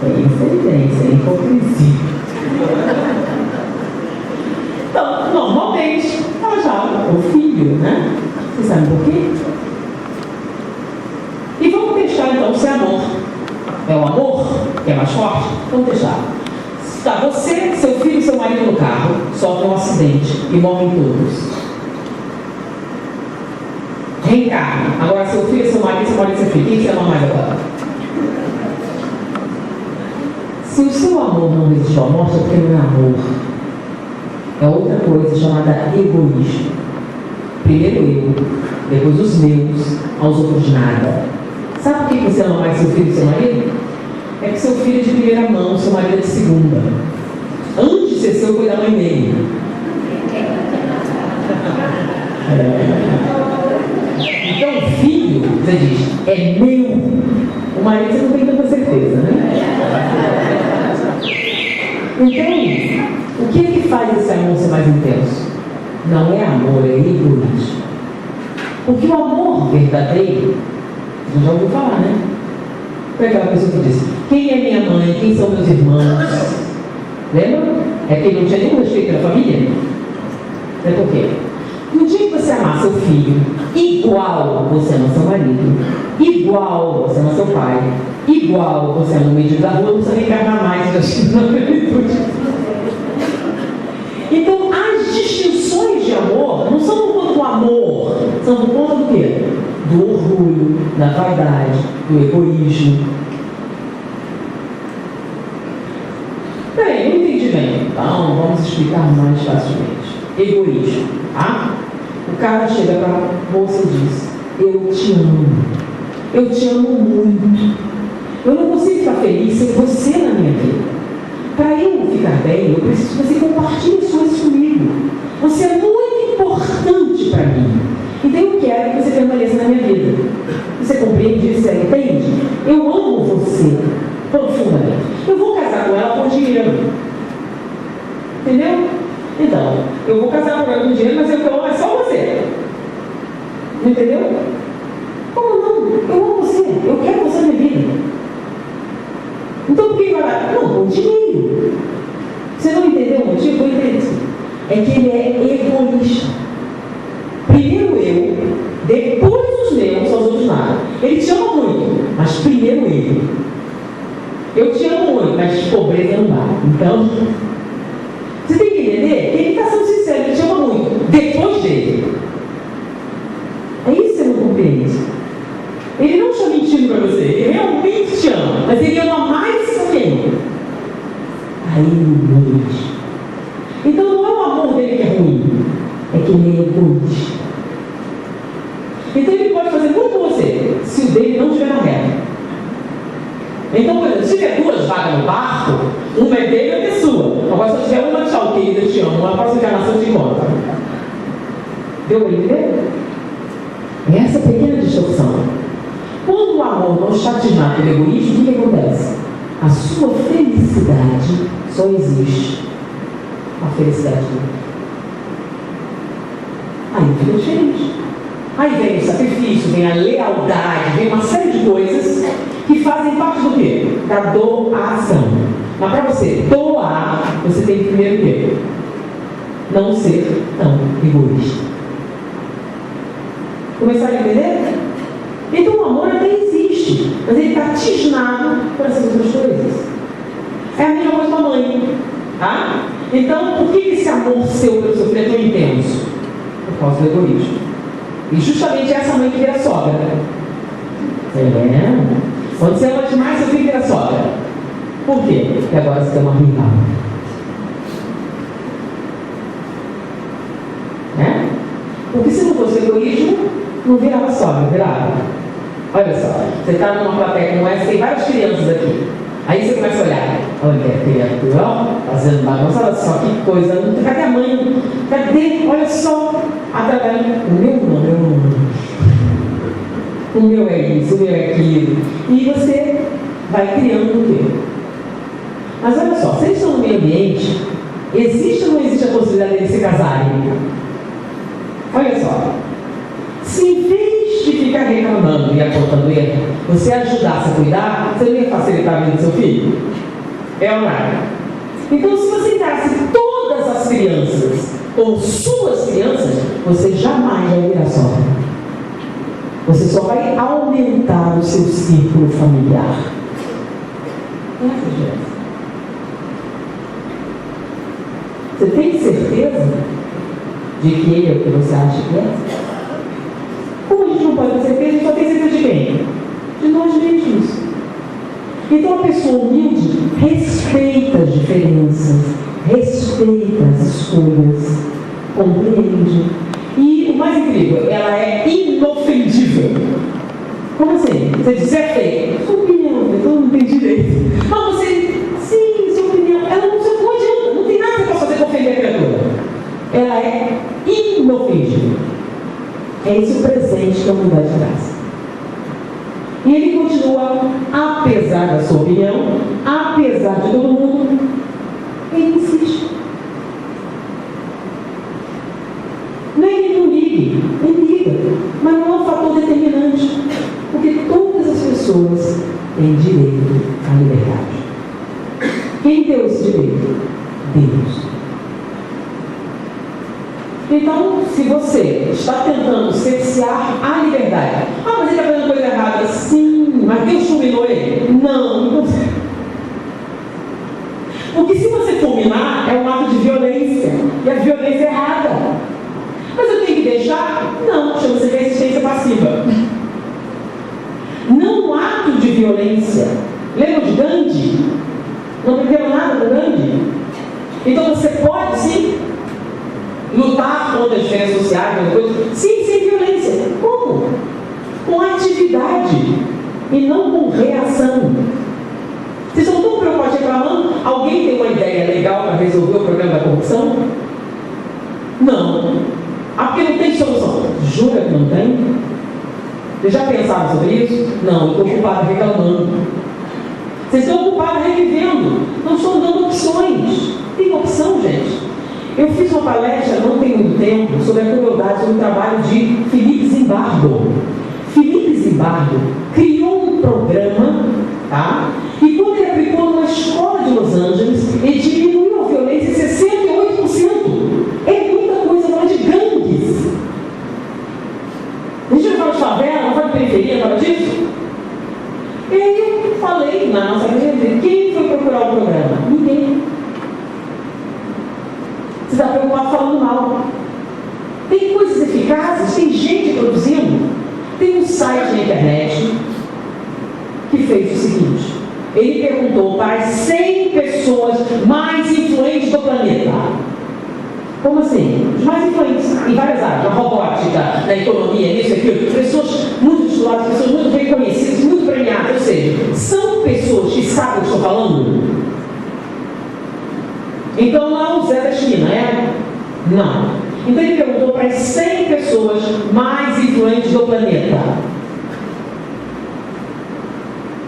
Tem hipocrisia. Então, normalmente, ela já o filho, né? Você sabe por quê? não ser amor. É o amor que é mais forte? Vamos deixar. Tá, você, seu filho e seu marido no carro sofrem um acidente e morrem todos. Reencarna. Agora seu filho, seu marido, seu filho. Quem você ama mais agora? Se o seu amor não resistiu à morte, é porque não é amor. É outra coisa chamada egoísmo. Primeiro eu, depois os meus, aos outros nada. Sabe por que você ama mais seu filho e seu marido? É que seu filho é de primeira mão, seu marido é de segunda. Antes de ser seu, foi da mãe dele. Então o filho, você diz, é meu. O marido você não tem tanta certeza, né? Então, o que é que faz esse amor ser mais intenso? Não é amor, é egoísmo. Porque o amor verdadeiro, você já ouviu falar, né? Foi aquela pessoa que disse: quem é minha mãe? Quem são meus irmãos? Lembra? É que ele não tinha nenhum respeito pela família? É por quê? No dia que você amar seu filho, igual você ama seu marido, igual você ama seu pai, igual você ama o médico da rua, não precisa nem encarnar mais, já chega na plenitude. Então, as distinções de amor não são por conta do amor, são por conta do quê? Do orgulho, da vaidade, do egoísmo. Peraí, não entendi bem. Então, vamos explicar mais facilmente. Egoísmo, tá? O cara chega para a moça e diz: eu te amo. Eu te amo muito. Eu não consigo ficar feliz sem você na minha vida. Para eu ficar bem, eu preciso que você compartilhe as coisas comigo. Você é muito importante para mim. Então eu quero que você permaneça na minha vida. Você compreende isso? Você entende? Eu amo você profundamente. Eu vou casar com ela por dinheiro. Entendeu? Então, eu vou casar com ela por dinheiro, mas eu amo é só você. Entendeu? Como não? Eu amo você. Eu quero você na minha vida. Então por que vai lá? Não, por dinheiro. Você não entendeu o motivo? Eu entendi. É que ele é egoísta. Primeiro eu, depois os meus, aos outros nada. Ele te ama muito, mas primeiro ele. Eu te amo muito, mas pobreza não dá. Então, você tem que entender que ele está sendo sincero, ele te ama muito, depois dele. É isso que você não compreende. Ele não está mentindo para você, ele realmente te ama, mas ele ama mais alguém. Aí ele mente. Então não é o amor dele que é ruim, é que ele é egoísta. Então ele pode fazer muito por você, se o dele não estiver na reta. Então, por exemplo, se tiver duas vagas no barco, uma é dele e outra é sua. Agora, se eu tiver uma, tchau, querida, eu te amo, uma próxima encarnação te encontra. Deu para entender? É essa pequena distorção. Quando o amor não está atinado pelo egoísmo, o que acontece? A sua felicidade só existe. A felicidade dele. Aí fica diferente. Aí vem o sacrifício, vem a lealdade, vem uma série de coisas que fazem parte do quê? Da doação. Mas para você doar, você tem que primeiro o quê? Não ser tão egoísta. Começaram a entender? Então o amor até existe, mas ele está tisnado por essas outras coisas. É a mesma coisa com a mãe. Tá? Então, por que esse amor seu pelo seu filho é tão intenso? Por causa do egoísmo. E justamente essa mãe que vira sogra. Quando você ama demais, seu filho vira sogra. Por quê? Porque agora você tem uma rival. Né? Porque se não fosse egoísmo, não virava sogra, virava. Olha só, você está numa plateia como essa, tem várias crianças aqui. Aí você começa a olhar, olha a criatura, ó, fazendo bagunça, olha só que coisa, cadê a mãe? Cadê? Olha só, atrapalhando. O meu não. O meu é isso, o meu é aquilo. E você vai criando o quê? Mas olha só, se eles estão no meio ambiente, existe ou não existe a possibilidade deles se casarem? Olha só, se em vez de ficar reclamando e apontando erro, você ajudasse a cuidar, você não ia facilitar a vida do seu filho? É ou não é? Então, se você entrasse todas as crianças como suas crianças, você jamais vai virar sogra. você só vai aumentar o seu círculo familiar. Essa é a Você tem certeza de que ele é o que você acha que é? Como a gente não pode ter certeza, a gente só tem certeza de quem? De nós mesmos. Então a pessoa humilde respeita as diferenças, respeita as escolhas, compreende. E o mais incrível, ela é inofendível. Como assim? Você diz, é feio. Sua opinião, eu não tem direito. Mas você, sim, sua opinião, ela não adianta, não tem nada que possa fazer para ofender a criatura. Ela é inofendível. É esse o presente que a humanidade traz. E ele continua, apesar da sua opinião, apesar de todo mundo, ele insiste. Não é que ele não ligue, ele liga, mas não é um fator determinante, porque todas as pessoas têm direito à liberdade. Quem deu esse direito? Deus. Então, se você está tentando cercear a liberdade, mas ele está fazendo coisa errada, sim, mas Deus fulminou ele? Não. Porque se você fulminar, é um ato de violência, e a violência é errada. Mas eu tenho que deixar? Não, chama-se resistência passiva. Não um ato de violência. Lembra de Gandhi? Não aprenderam nada do Gandhi? Então você pode sim lutar contra as diferenças sociais, sim, sem violência. Como? Com atividade e não com reação. Vocês estão tão preocupados reclamando? Alguém tem uma ideia legal para resolver o problema da corrupção? Não. Porque não tem solução. Jura que não tem? Vocês já pensaram sobre isso? Não, eu estou ocupado reclamando. Vocês estão ocupados revivendo. Não estão dando opções. Tem opção, gente. Eu fiz uma palestra, não tem muito tempo, sobre a crueldade, sobre o trabalho de Felipe Zimbardo. Felipe Zimbardo criou um programa, tá? E quando ele aplicou numa escola de Los Angeles, ele diminuiu a violência em 68%. É muita coisa, fala de gangues. A gente não fala de favela, não fala de periferia, fala disso? E aí eu falei na nossa igreja, quem foi procurar o programa? Ninguém. Você está preocupado falando mal. Tem coisas eficazes, tem gente produzindo. Tem um site na internet que fez o seguinte: ele perguntou para as 100 pessoas mais influentes do planeta. Como assim? Os mais influentes em várias áreas, na robótica, na economia, nisso e aquilo. Pessoas muito estudadas, pessoas muito reconhecidas, muito premiadas. Ou seja, são pessoas que sabem o que estou falando. Então não é o Zé da esquina, é? Não. Então ele perguntou para as 100 pessoas mais influentes do planeta.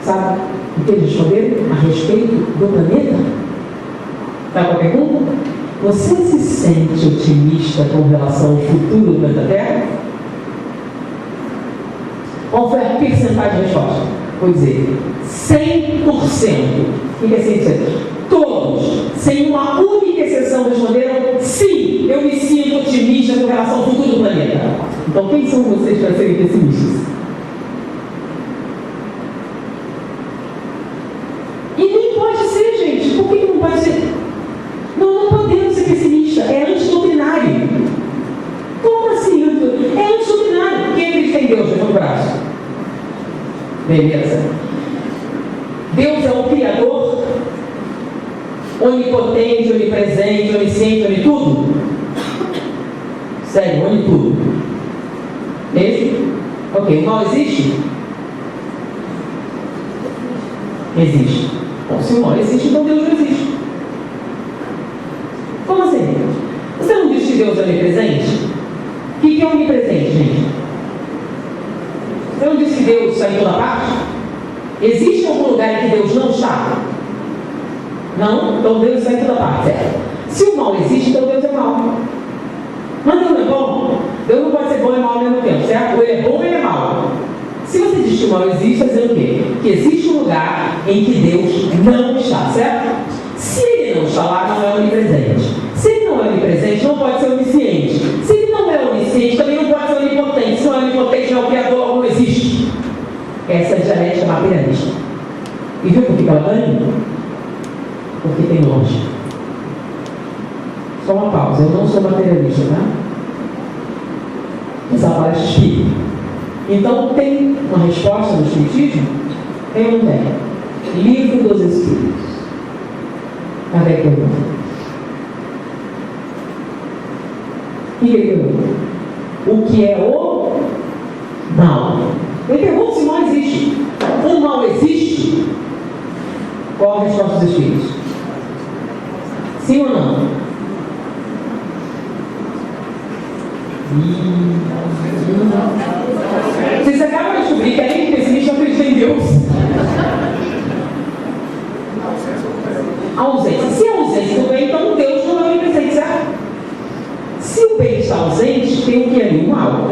Sabe o que eles responderam a respeito do planeta? Sabe qual a pergunta? Você se sente otimista com relação ao futuro do planeta Terra? Qual foi a percentagem de resposta? Vou dizer, 100%. O que é 100%? Todos, sem uma única exceção, responderam: sim, eu me sinto otimista com relação ao futuro do planeta. Então, quem são vocês para serem pessimistas? E nem pode ser, gente. Por que não pode ser? Não podemos ser pessimistas. É antidoutrinário. Como assim? É antidoutrinário. Quem acredita em Deus? Levanta o braço. Beleza. Deus é o Criador, onipotente, onipresente, onisciente, onitudo? Sério, onitudo. Mesmo? Ok, o mal existe? Existe. Bom, se o mal existe, então Deus não existe. Como assim? Você não diz que Deus é onipresente? O que é onipresente, gente? Você não diz que Deus está em toda parte? Existe algum lugar em que Deus não está? Não? Então Deus está em toda parte, certo? Se o mal existe, então Deus é mal. Mas Deus não é bom? Deus não pode ser bom e mal ao mesmo tempo, certo? Ou ele é bom ou ele é mal. Se você diz que o mal existe, está dizendo o quê? Que existe um lugar em que Deus não está, certo? Se ele não está lá, não é onipresente. Se ele não é onipresente, não pode ser onisciente. Se ele não é onisciente, também não pode ser onipotente. Se não é onipotente, não é o Criador, não existe. Essa é a dialética materialista. E viu por que ela ganha? Porque tem lógica. Só uma pausa, eu não sou materialista, tá? Mas ela parece espírito. Então tem uma resposta no espiritismo? Tem ou não tem? Livro dos Espíritos. Cadê que eu E ele pergunta: o que é o mal? Ele pergunta se o mal existe. O mal existe? Qual a resposta dos Espíritos? Sim ou não? Vocês acabam de descobrir que além de pessimista acredita em Deus. A ausência. Se a ausência do bem, então Deus não é onipresente, certo? Se o bem está ausente, tem o que ali? O mal.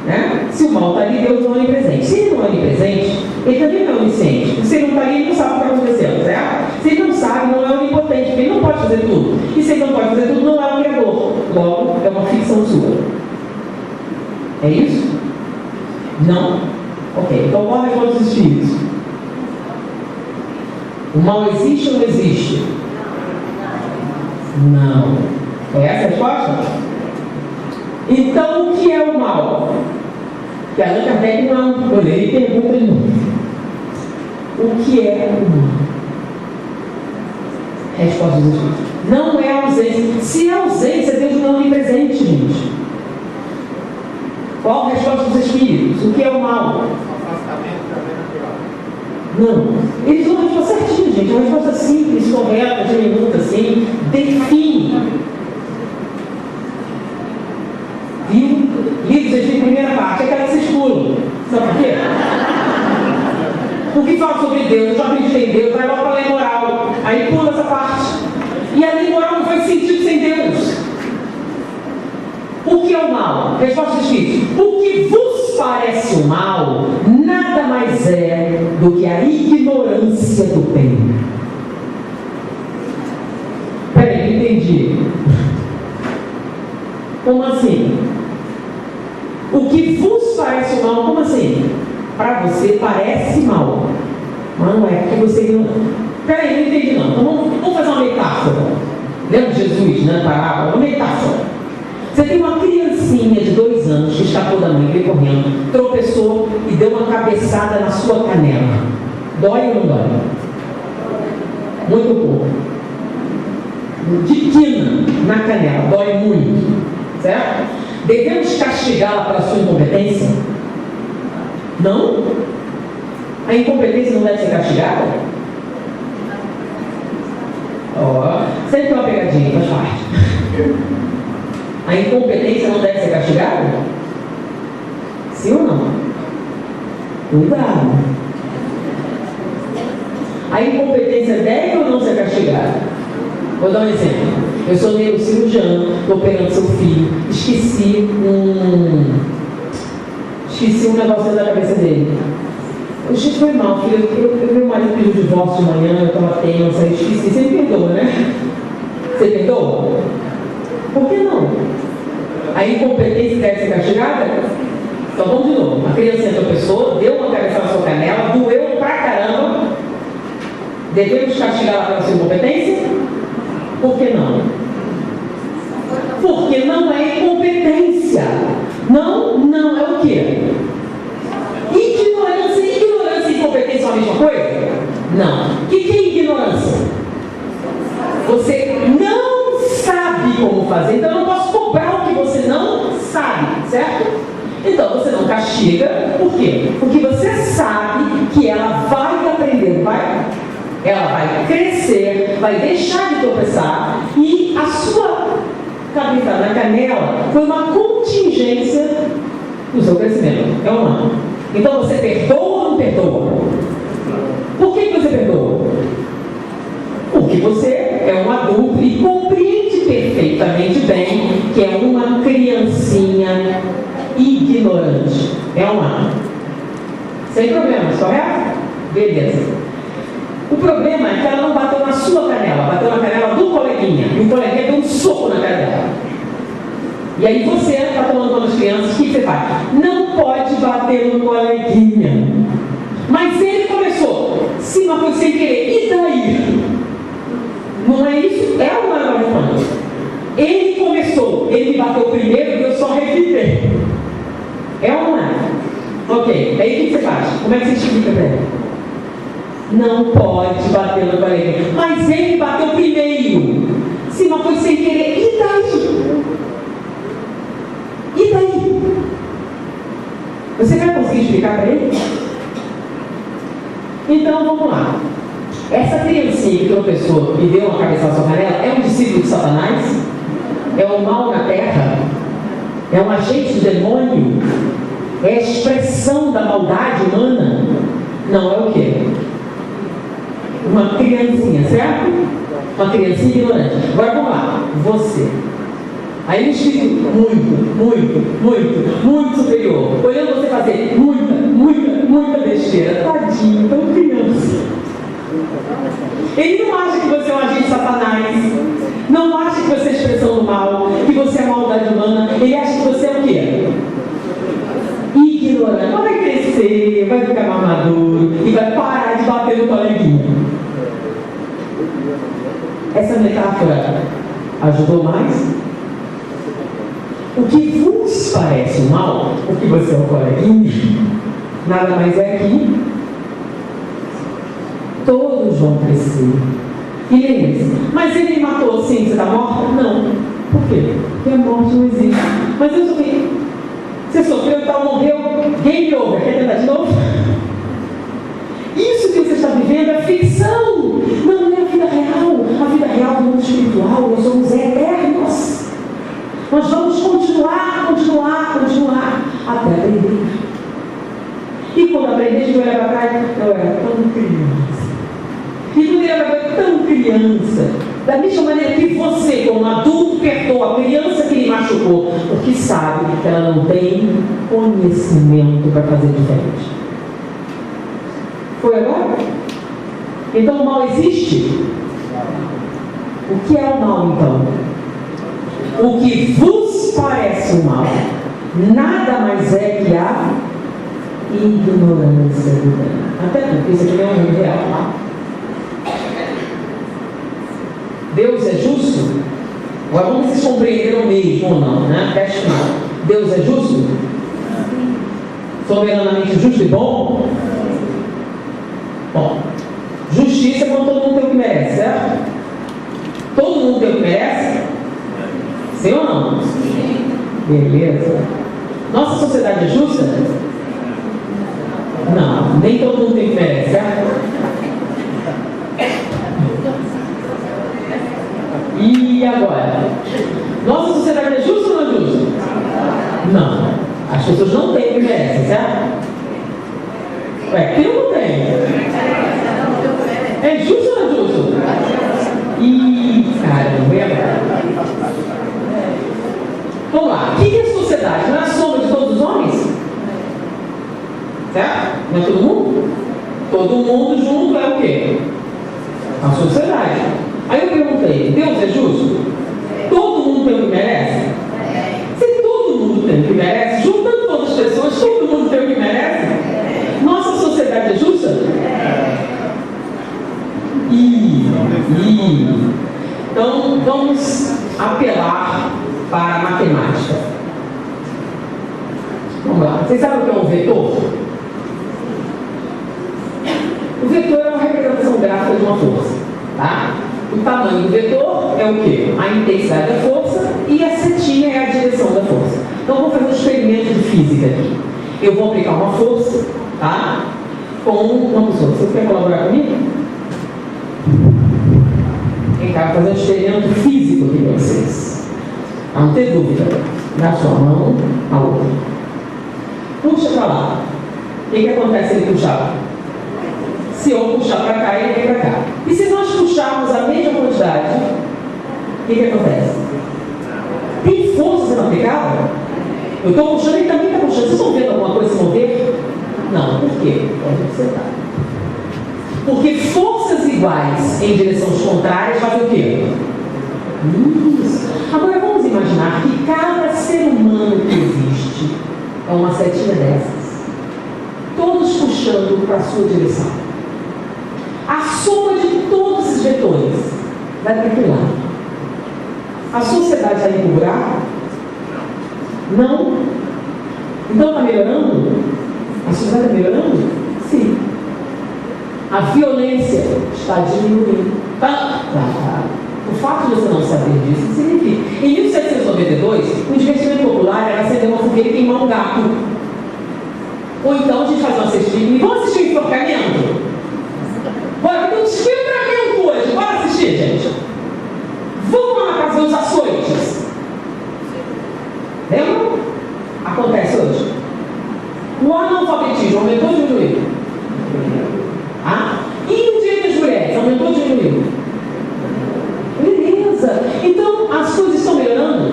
Né? Se o mal está ali, Deus não é onipresente. Se ele não é onipresente, ele também não é onisciente. Se ele não está ali, ele não sabe o que está acontecendo, certo? Se ele não sabe, não é onipotente, porque ele não pode fazer tudo. E se ele não pode fazer tudo, não é o Criador. Logo, é uma ficção sua. É isso? Não? Ok, então qual é a resposta dos Espíritos? O mal existe ou não existe? Não. É essa a resposta? Então o que é o mal? Que a Allan Kardec não olha, ele pergunta de novo. O que é o mal? Resposta dos Espíritos: não é ausência. Se é ausência, Deus não é onipresente, gente. Qual a resposta dos Espíritos? O que é o mal? Não. Eles dão a resposta certinha, gente. É uma resposta simples, correta, diminuta, assim. Define. Viu? Livros de primeira parte, é aquela que vocês pulam. Sabe por quê? O que fala sobre Deus? Eu já acredito em Deus, vai logo para a lei moral. Aí pula essa parte. E a lei moral não faz sentido sem Deus. O que é o mal? Resposta dos Espíritos: o que vos parece o mal nada mais é do que a ignorância do bem. Peraí, não entendi. Como assim? O que vos parece o mal, como assim? Para você parece mal, mas não é porque você não. Peraí, não entendi não. Então, vamos fazer uma metáfora. Lembra de Jesus, né? Parábola, uma metáfora. Você tem uma criancinha de 2 anos que escapou da mãe, veio correndo, tropeçou e deu uma cabeçada na sua canela. Dói ou não dói? Muito pouco. De quina na canela, dói muito. Certo? Devemos castigá-la pela sua incompetência? Não? A incompetência não deve ser castigada? Sempre uma pegadinha, faz parte. A incompetência não deve ser castigada? Sim ou não? Cuidado. A incompetência deve ou não ser castigada? Vou dar um exemplo. Eu sou neurocirurgião, estou operando seu filho, esqueci um negócio da cabeça dele. Gente, foi mal, filho. Meu marido pediu o divórcio de manhã, eu estava tensa, eu esqueci. Você me perdoa, né? Você perdoa? Por que não? A incompetência deve ser castigada? Então vamos de novo. A criança tropeçou, deu uma cabeçada na sua canela, doeu pra caramba. Devemos castigá-la pela sua incompetência? Por que não? Porque não é incompetência. Não é o quê? Ignorância e incompetência são a mesma coisa? Não. O que é ignorância? Você não sabe como fazer, então eu não posso cobrar o que você não sabe, certo? Então você não castiga, por quê? Porque você sabe que ela vai aprender, vai? Ela vai crescer, vai deixar de tropeçar e a sua cabeça na canela foi uma contingência do seu crescimento. É ou não? Então você perdoa ou não perdoa? Por que você perdoa? Porque você é um adulto e compreende perfeitamente bem que é uma criancinha ignorante. É ou não? Sem problemas, correto? Beleza. O problema é que ela não bateu na sua canela, bateu na canela do coleguinha. E o coleguinha deu um soco na cara dela. E aí você está tomando conta das crianças, o que você faz? Não pode bater no coleguinha. Mas ele começou. Sim, mas foi sem querer. E daí? Não é isso? É ou não é uma resposta? Ele começou. Ele me bateu primeiro e eu só repitei. É ou não é? Ok. Aí o que você faz? Como é que você explica para ele? Não pode bater no coleguinha. Mas ele bateu primeiro. Sim, mas foi sem querer. E daí? E daí? Você vai conseguir explicar para ele? Então vamos lá. Essa criancinha que tropeçou e deu uma cabeçada sobre ela é um discípulo de Satanás? É o mal na terra? É um agente do demônio? É a expressão da maldade humana? Não, é o quê? Uma criancinha, certo? Uma criancinha ignorante. Agora vamos lá. Você. Aí um espírito muito superior, olhando você fazer muita besteira. Tadinho, tão criança. Ele não acha que você é um agente de Satanás, não acha que você é expressão do mal, que você é maldade humana. Ele acha que você é o quê? Ignorante. Mas vai crescer, vai ficar mais maduro e vai parar de bater no coleguinha. Essa metáfora ajudou mais? O que vos parece mal, o que você é um coleguinha, nada mais é que todos vão crescer. E lembre-se, mas ele me matou assim, você está morta? Não. Por quê? Porque a morte não existe. Mas eu sofri. Você sofreu, então morreu, game over. Quer tentar de novo? Isso que você está vivendo é ficção. Não é a vida real. A vida real do mundo espiritual. Nós somos eternos. Nós vamos continuar até aprender. E quando aprender, a gente vai olhar para trás, eu era tão criança. E quando ele era tão criança, da mesma maneira que você, como adulto, perdoa a criança que lhe machucou, porque sabe que ela não tem conhecimento para fazer diferente. Foi agora? Então o mal existe? O que é o mal então? O que vos parece o mal nada mais é que a ignorância do bem. Até porque isso aqui é um mundo real, tá? Deus é justo? Agora vamos se compreender o mesmo ou não, né? Teste final. Deus é justo? Soberanamente justo e bom? Bom, justiça é quando todo mundo tem o que merece, certo? Todo mundo tem o que merece? Sim ou não? Sim. Beleza. Nossa sociedade é justa? Não, nem todo mundo tem o que merece, certo? E agora? Nossa sociedade é justa ou não é justa? Não. As pessoas não têm o que merecem, certo? Ué, quem não tem? É justo ou não é justo? Ih, caramba, e agora? Vamos lá. O que é a sociedade? Não é a soma de todos os homens? Certo? Não é todo mundo? Todo mundo junto é o quê? A sociedade. Aí eu perguntei, Deus é justo? Todo mundo tem o que merece? Se todo mundo tem o que merece, juntando todas as pessoas, todo mundo tem o que merece? Nossa sociedade é justa? Então vamos apelar para a matemática. Vamos lá. Vocês sabem o que é um vetor? O vetor é uma representação gráfica de uma força, tá? O tamanho do vetor é o quê? A intensidade da força e a setinha é a direção da força. Então vamos fazer um experimento de física aqui. Eu vou aplicar uma força, tá? Com uma pessoa. Você quer colaborar comigo? Vem cá, vou fazer um experimento físico aqui com vocês. Não ter dúvida. Na sua mão, a outra. Puxa para lá. O que acontece se ele puxar? Se eu puxar para cá, ele vem para cá. E se nós puxarmos a mesma quantidade, o que acontece? Tem força sendo aplicada? Eu estou puxando, ele também está puxando. Vocês estão vendo alguma coisa se mover? Não. Por quê? Pode observar. Porque forças iguais em direções contrárias fazem o quê? Isso. Agora vamos imaginar imaginar que cada ser humano que existe é uma setinha dessas, todos puxando para a sua direção. A soma de todos esses vetores vai para aquele lado. A sociedade está indo para o buraco? Não. Então está melhorando? A sociedade está melhorando? Sim. A violência está diminuindo. O fato de você não saber disso significa. Em 1792, o divertimento popular era acender uma fogueira e queimar um gato. Ou então a gente faz uma cestinha e vamos assistir o enforcamento? Bora, tem um desmembramento hoje. Bora assistir, gente. Vamos lá na casa dos açoites. Lembra? Acontece hoje. O analfabetismo aumentou ou diminuiu? E o direito das mulheres aumentou ou diminuiu? Beleza. Então as coisas estão melhorando.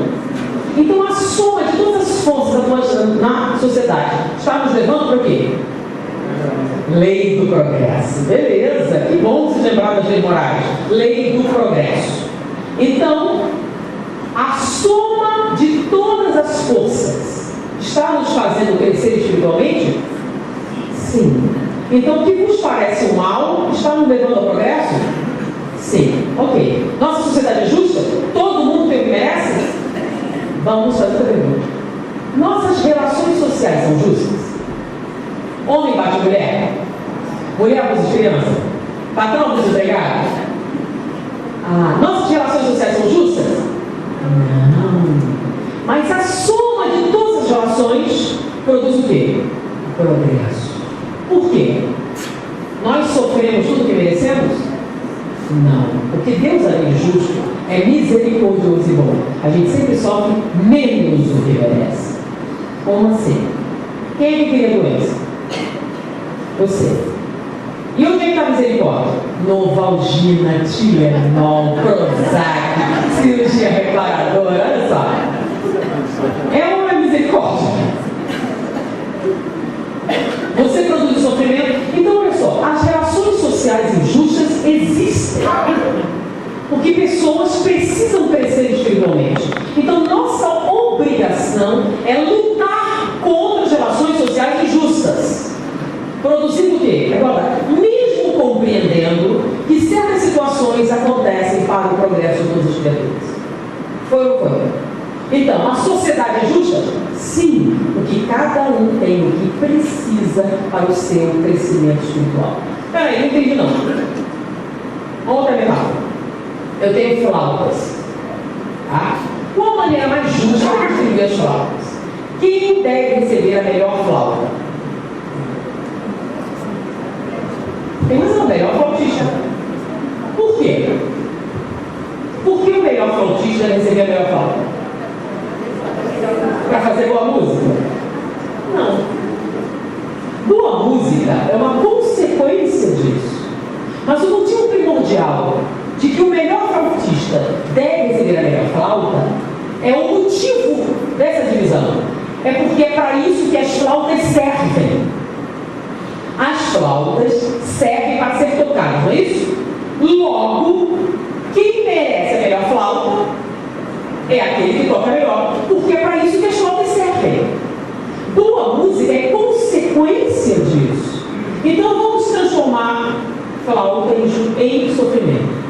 Então a soma de todas as forças atuantes na sociedade está nos levando para o quê? Lei do progresso. Beleza. Que bom se lembrar das leis morais. Lei do progresso. Então a soma de todas as forças está nos fazendo crescer espiritualmente? Sim. Então, o que vos parece um mal está nos levando ao progresso? Sim. Ok. Nossa sociedade é justa? Todo mundo tem o que merece? Vamos fazer essa pergunta. Nossas relações sociais são justas? Homem bate mulher? Mulher abusa criança? Patrão abusa empregado? Nossas relações sociais são justas? Não. Mas a soma de todas as relações produz o quê? Progresso. Por quê? Nós sofremos tudo o que merecemos? Não. Porque Deus, além de justo, é misericordioso e bom. A gente sempre sofre menos do que merece. Como assim? Quem é que cria doença? Você. E onde é que está a misericórdia? Novalgina, Tilenol, Prozac, cirurgia reparadora, olha só. É uma misericórdia. Você produz sofrimento. Então, olha só, as relações sociais injustas existem. Porque pessoas precisam crescer espiritualmente. Então, nossa obrigação é lutar contra as relações sociais injustas. Produzindo o quê? Agora, mesmo compreendendo que certas situações acontecem para o progresso de todos os criaturas. Foi ou foi? Então, a sociedade é justa? Sim, porque cada um tem o que precisa para o seu crescimento espiritual. Peraí, não entendi não. Outra metáfora. Eu tenho flautas. Qual a maneira mais justa de distribuir as flautas? Quem deve receber a melhor flauta? Tem mais uma melhor flautista. Por quê? Por que o melhor flautista deve receber a melhor flauta? Para fazer boa música? Não. Boa música é uma consequência disso. Mas o motivo primordial de que o melhor flautista deve receber a melhor flauta é o motivo dessa divisão. É porque é para isso que as flautas servem. As flautas servem para ser tocadas, não é isso? Logo, quem merece a melhor flauta é aquele que toca melhor, porque é para isso que as flautas servem. Boa música é consequência disso. Então vamos transformar flauta em sofrimento.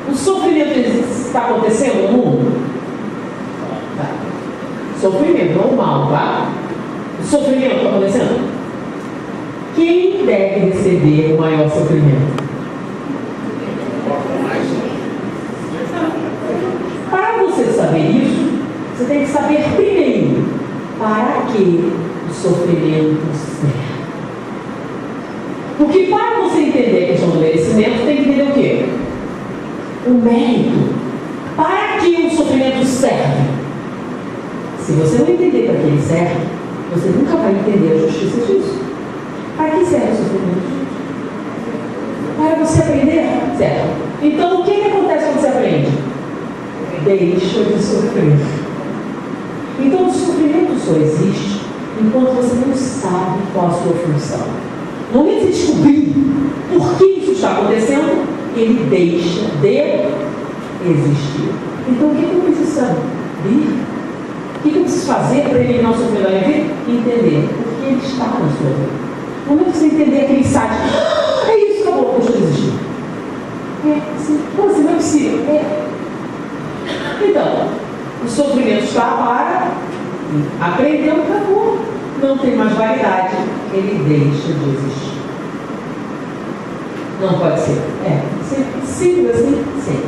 O sofrimento está acontecendo no mundo? Sofrimento, não o mal, tá? O sofrimento está acontecendo? Quem deve receber o maior sofrimento? Para você saber isso, você tem que saber primeiro para que o sofrimento serve. Porque para você entender a questão do merecimento, tem que entender o quê? O mérito. Para que o sofrimento serve? Se você não entender para que ele serve, você nunca vai entender a justiça disso. Para que serve o sofrimento? Para você aprender, certo? Então, o que acontece quando você aprende? Deixa de sofrer. Então, o sofrimento só existe enquanto você não sabe qual a sua função. No momento de descobrir por que isso está acontecendo, ele deixa de existir. Então, o que eu preciso saber? O que eu preciso fazer para eliminar o sofrimento da minha vida? Entender o que ele está na sua vida. No momento que você entender aquele insight, é isso, acabou, deixa eu existir. Assim, como assim, não é possível? Então, o sofrimento está para, aprendeu, acabou. Não tem mais validade, ele deixa de existir. Não pode ser. Simples assim, sim.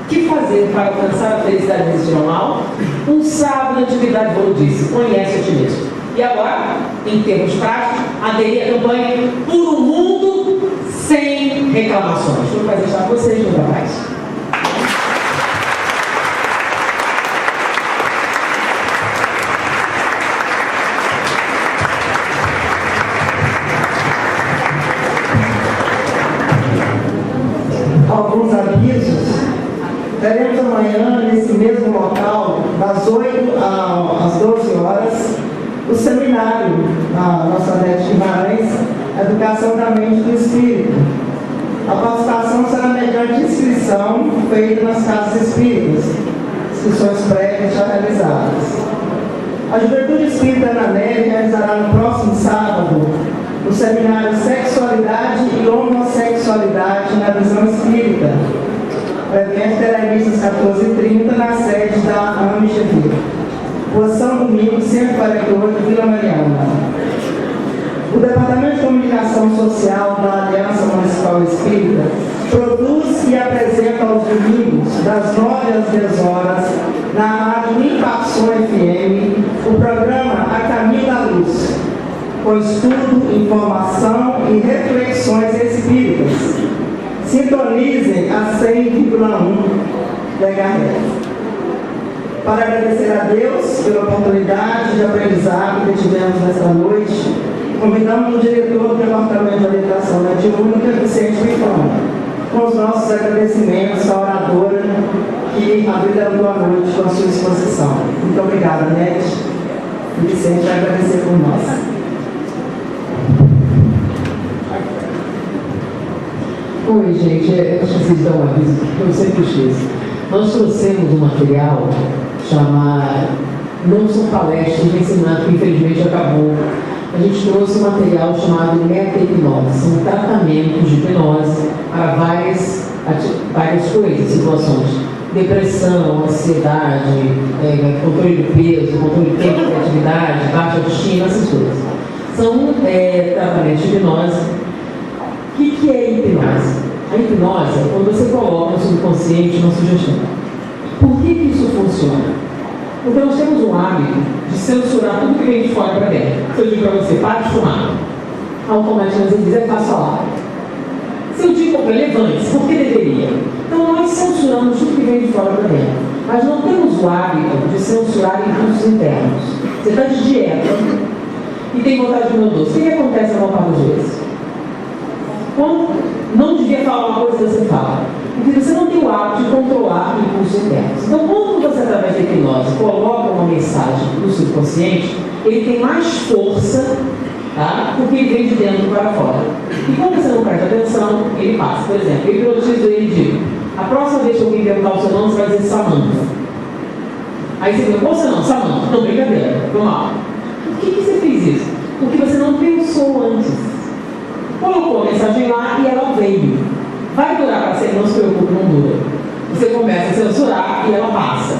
O que fazer para alcançar a felicidade existencial? Um sábio da atividade Bolo disse: conhece a ti mesmo. E agora, em termos práticos, aderir à campanha por um mundo sem reclamações. Vou fazer isso para vocês, meus rapazes. Alguns avisos. Teremos amanhã, nesse mesmo local, das 8 às 12 horas, o seminário na nossa Nete Guimarães, Educação da Mente e do Espírito. A participação será mediante inscrição feita nas casas espíritas, inscrições prévias já realizadas. A Juventude Espírita na Neve realizará no próximo sábado o seminário Sexualidade e Homossexualidade na Visão Espírita. O evento terá início às 14h30 na sede da AMGV. Posição domingo 148, Vila Mariana. O Departamento de Comunicação Social da Aliança Municipal Espírita produz e apresenta aos domingos, das 9 às 10 horas, na rádio Impacção FM, o programa A Caminho da Luz, com estudo, informação e reflexões espíritas. Sintonizem a 100,1 MHz. Para agradecer a Deus pela oportunidade de aprendizado que tivemos nesta noite, convidamos o diretor do Departamento de Orientação Mediúnica, Vicente Pifão, com os nossos agradecimentos à oradora que abriu a noite com a sua exposição. Muito obrigada, Nete. O Vicente vai agradecer por nós. Oi, gente, eu esqueci de dar um aviso, porque eu sempre esqueço. Nós trouxemos um material chamado, não são palestras nem seminário, que infelizmente acabou. A gente trouxe um material chamado meta-hipnose. São tratamentos de hipnose para várias coisas, situações. Depressão, ansiedade, controle do peso, controle do tempo de atividade, baixa autoestima, essas coisas. São tratamentos de hipnose. O que é hipnose? A hipnose é quando você coloca no subconsciente uma sugestão. Por que isso funciona? Porque nós temos um hábito de censurar tudo que vem de fora para dentro. Se eu digo para você, para de fumar, automaticamente você diz, é fácil falar. Se eu digo para levante-se, por que deveria? Então nós censuramos tudo que vem de fora para dentro. Mas não temos o hábito de censurar impulsos internos. Você está de dieta e tem vontade de comer doce. O que acontece na maior parte das vezes? Quando não devia falar uma coisa, você fala. Porque você não tem o hábito de controlar o impulso interno. Então, quando você, através da hipnose, coloca uma mensagem no subconsciente, ele tem mais força, tá? Porque ele vem de dentro para fora. E quando você não presta atenção, ele passa. Por exemplo, eu hipnotizo ele de: a próxima vez que alguém perguntar o seu nome, você vai dizer Samantha. Aí você pergunta: qual o seu nome? Samantha. Não, brincadeira. Vamos lá. Por que você fez isso? Porque você não pensou antes. Colocou a mensagem lá e ela veio. Vai durar para sempre, não se preocupe, não dura. Você começa a censurar e ela passa.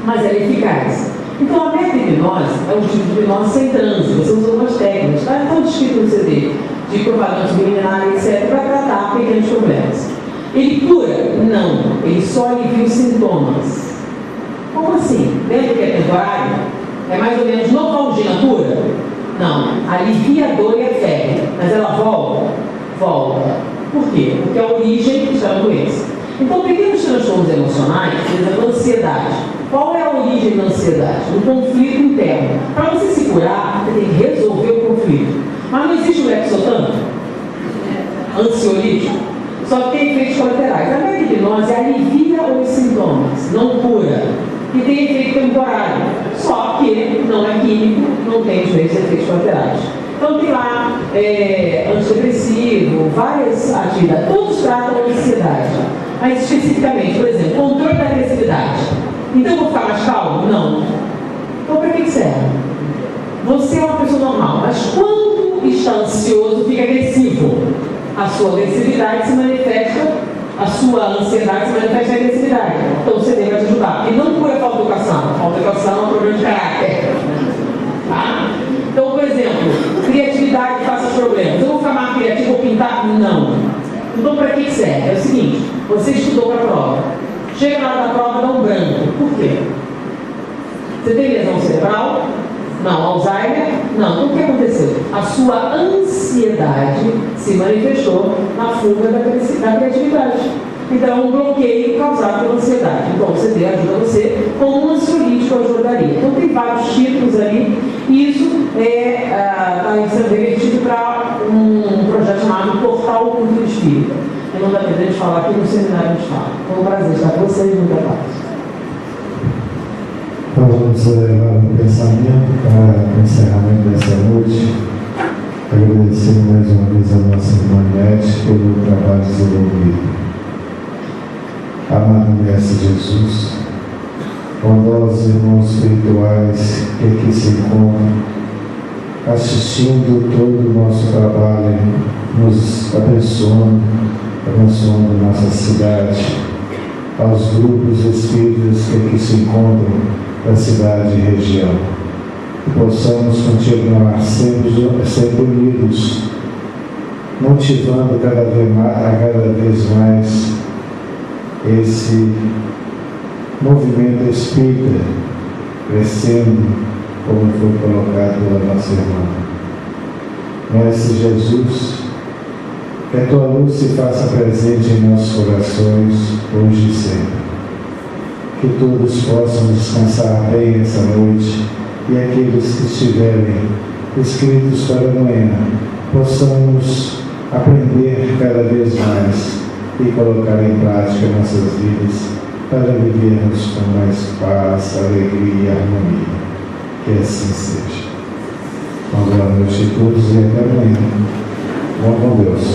Mas ela é eficaz. Então a meta-hipnose é um tipo de hipnose sem transe. Você usa algumas técnicas, está tão descrito no CD, de propaganda subliminar, etc., para tratar pequenos problemas. Ele cura? Não. Ele só alivia os sintomas. Como assim? Dentro que é temporário? É mais ou menos Novalgina cura? Não. Alivia a dor e a febre. Mas ela volta? Volta. Por quê? Porque a origem está na doença. Então, pequenos transtornos emocionais, por exemplo, ansiedade. Qual é a origem da ansiedade? Um conflito interno. Para você se curar, você tem que resolver o conflito. Mas não existe o Lexotan? Ansiolítico? Só que tem efeitos colaterais. A meta-hipnose alivia os sintomas, não cura. E tem efeito temporário. Só que não é químico, não tem os mesmos efeitos colaterais. Então tem lá antidepressivo, várias atividades, todos tratam a ansiedade. Mas especificamente, por exemplo, controle da agressividade. Então eu vou ficar mais calmo? Não. Então para que serve? Você é uma pessoa normal, mas quando está ansioso, fica agressivo. A sua agressividade se manifesta, a sua ansiedade se manifesta em agressividade. Então o CD vai te ajudar. E não por falta de educação. Falta de educação é um problema de caráter. Tá? Então, por exemplo, criatividade faz seus problemas. Eu vou ficar mais criativo, vou pintar? Não. Então, para que serve? É o seguinte: você estudou para a prova. Chega na hora da prova, dá um branco. Por quê? Você tem lesão cerebral? Não. Alzheimer? Não. Então, o que aconteceu? A sua ansiedade se manifestou na fuga da criatividade. Então, é um bloqueio causado pela ansiedade. Então, o CD ajuda você, como um ansiolítico ajudaria. Então, tem vários títulos ali, e isso está sendo revertido para um projeto chamado Portal Cultura Espírita. Eu não dá para a gente falar aqui no seminário de fala. Foi um prazer estar com vocês, muita paz. Então, vamos levar um pensamento para o encerramento dessa noite, agradecendo mais uma vez a nossa irmã Nete pelo trabalho desenvolvido. Amado Mestre Jesus, bondosos irmãos espirituais que aqui se encontram, assistindo todo o nosso trabalho, nos abençoando nossa cidade, aos grupos espíritas que aqui se encontram da cidade e região, que possamos continuar sempre unidos, motivando cada vez mais esse movimento espírita crescendo, como foi colocado pela nossa irmã. Mestre Jesus, que a tua luz se faça presente em nossos corações, hoje e sempre. Que todos possam descansar bem essa noite, e aqueles que estiverem inscritos para amanhã, possamos aprender cada vez mais e colocar em prática nossas vidas para vivermos com mais paz, alegria e harmonia. Que assim seja. Uma boa noite a todos e até amanhã. Vamos com Deus.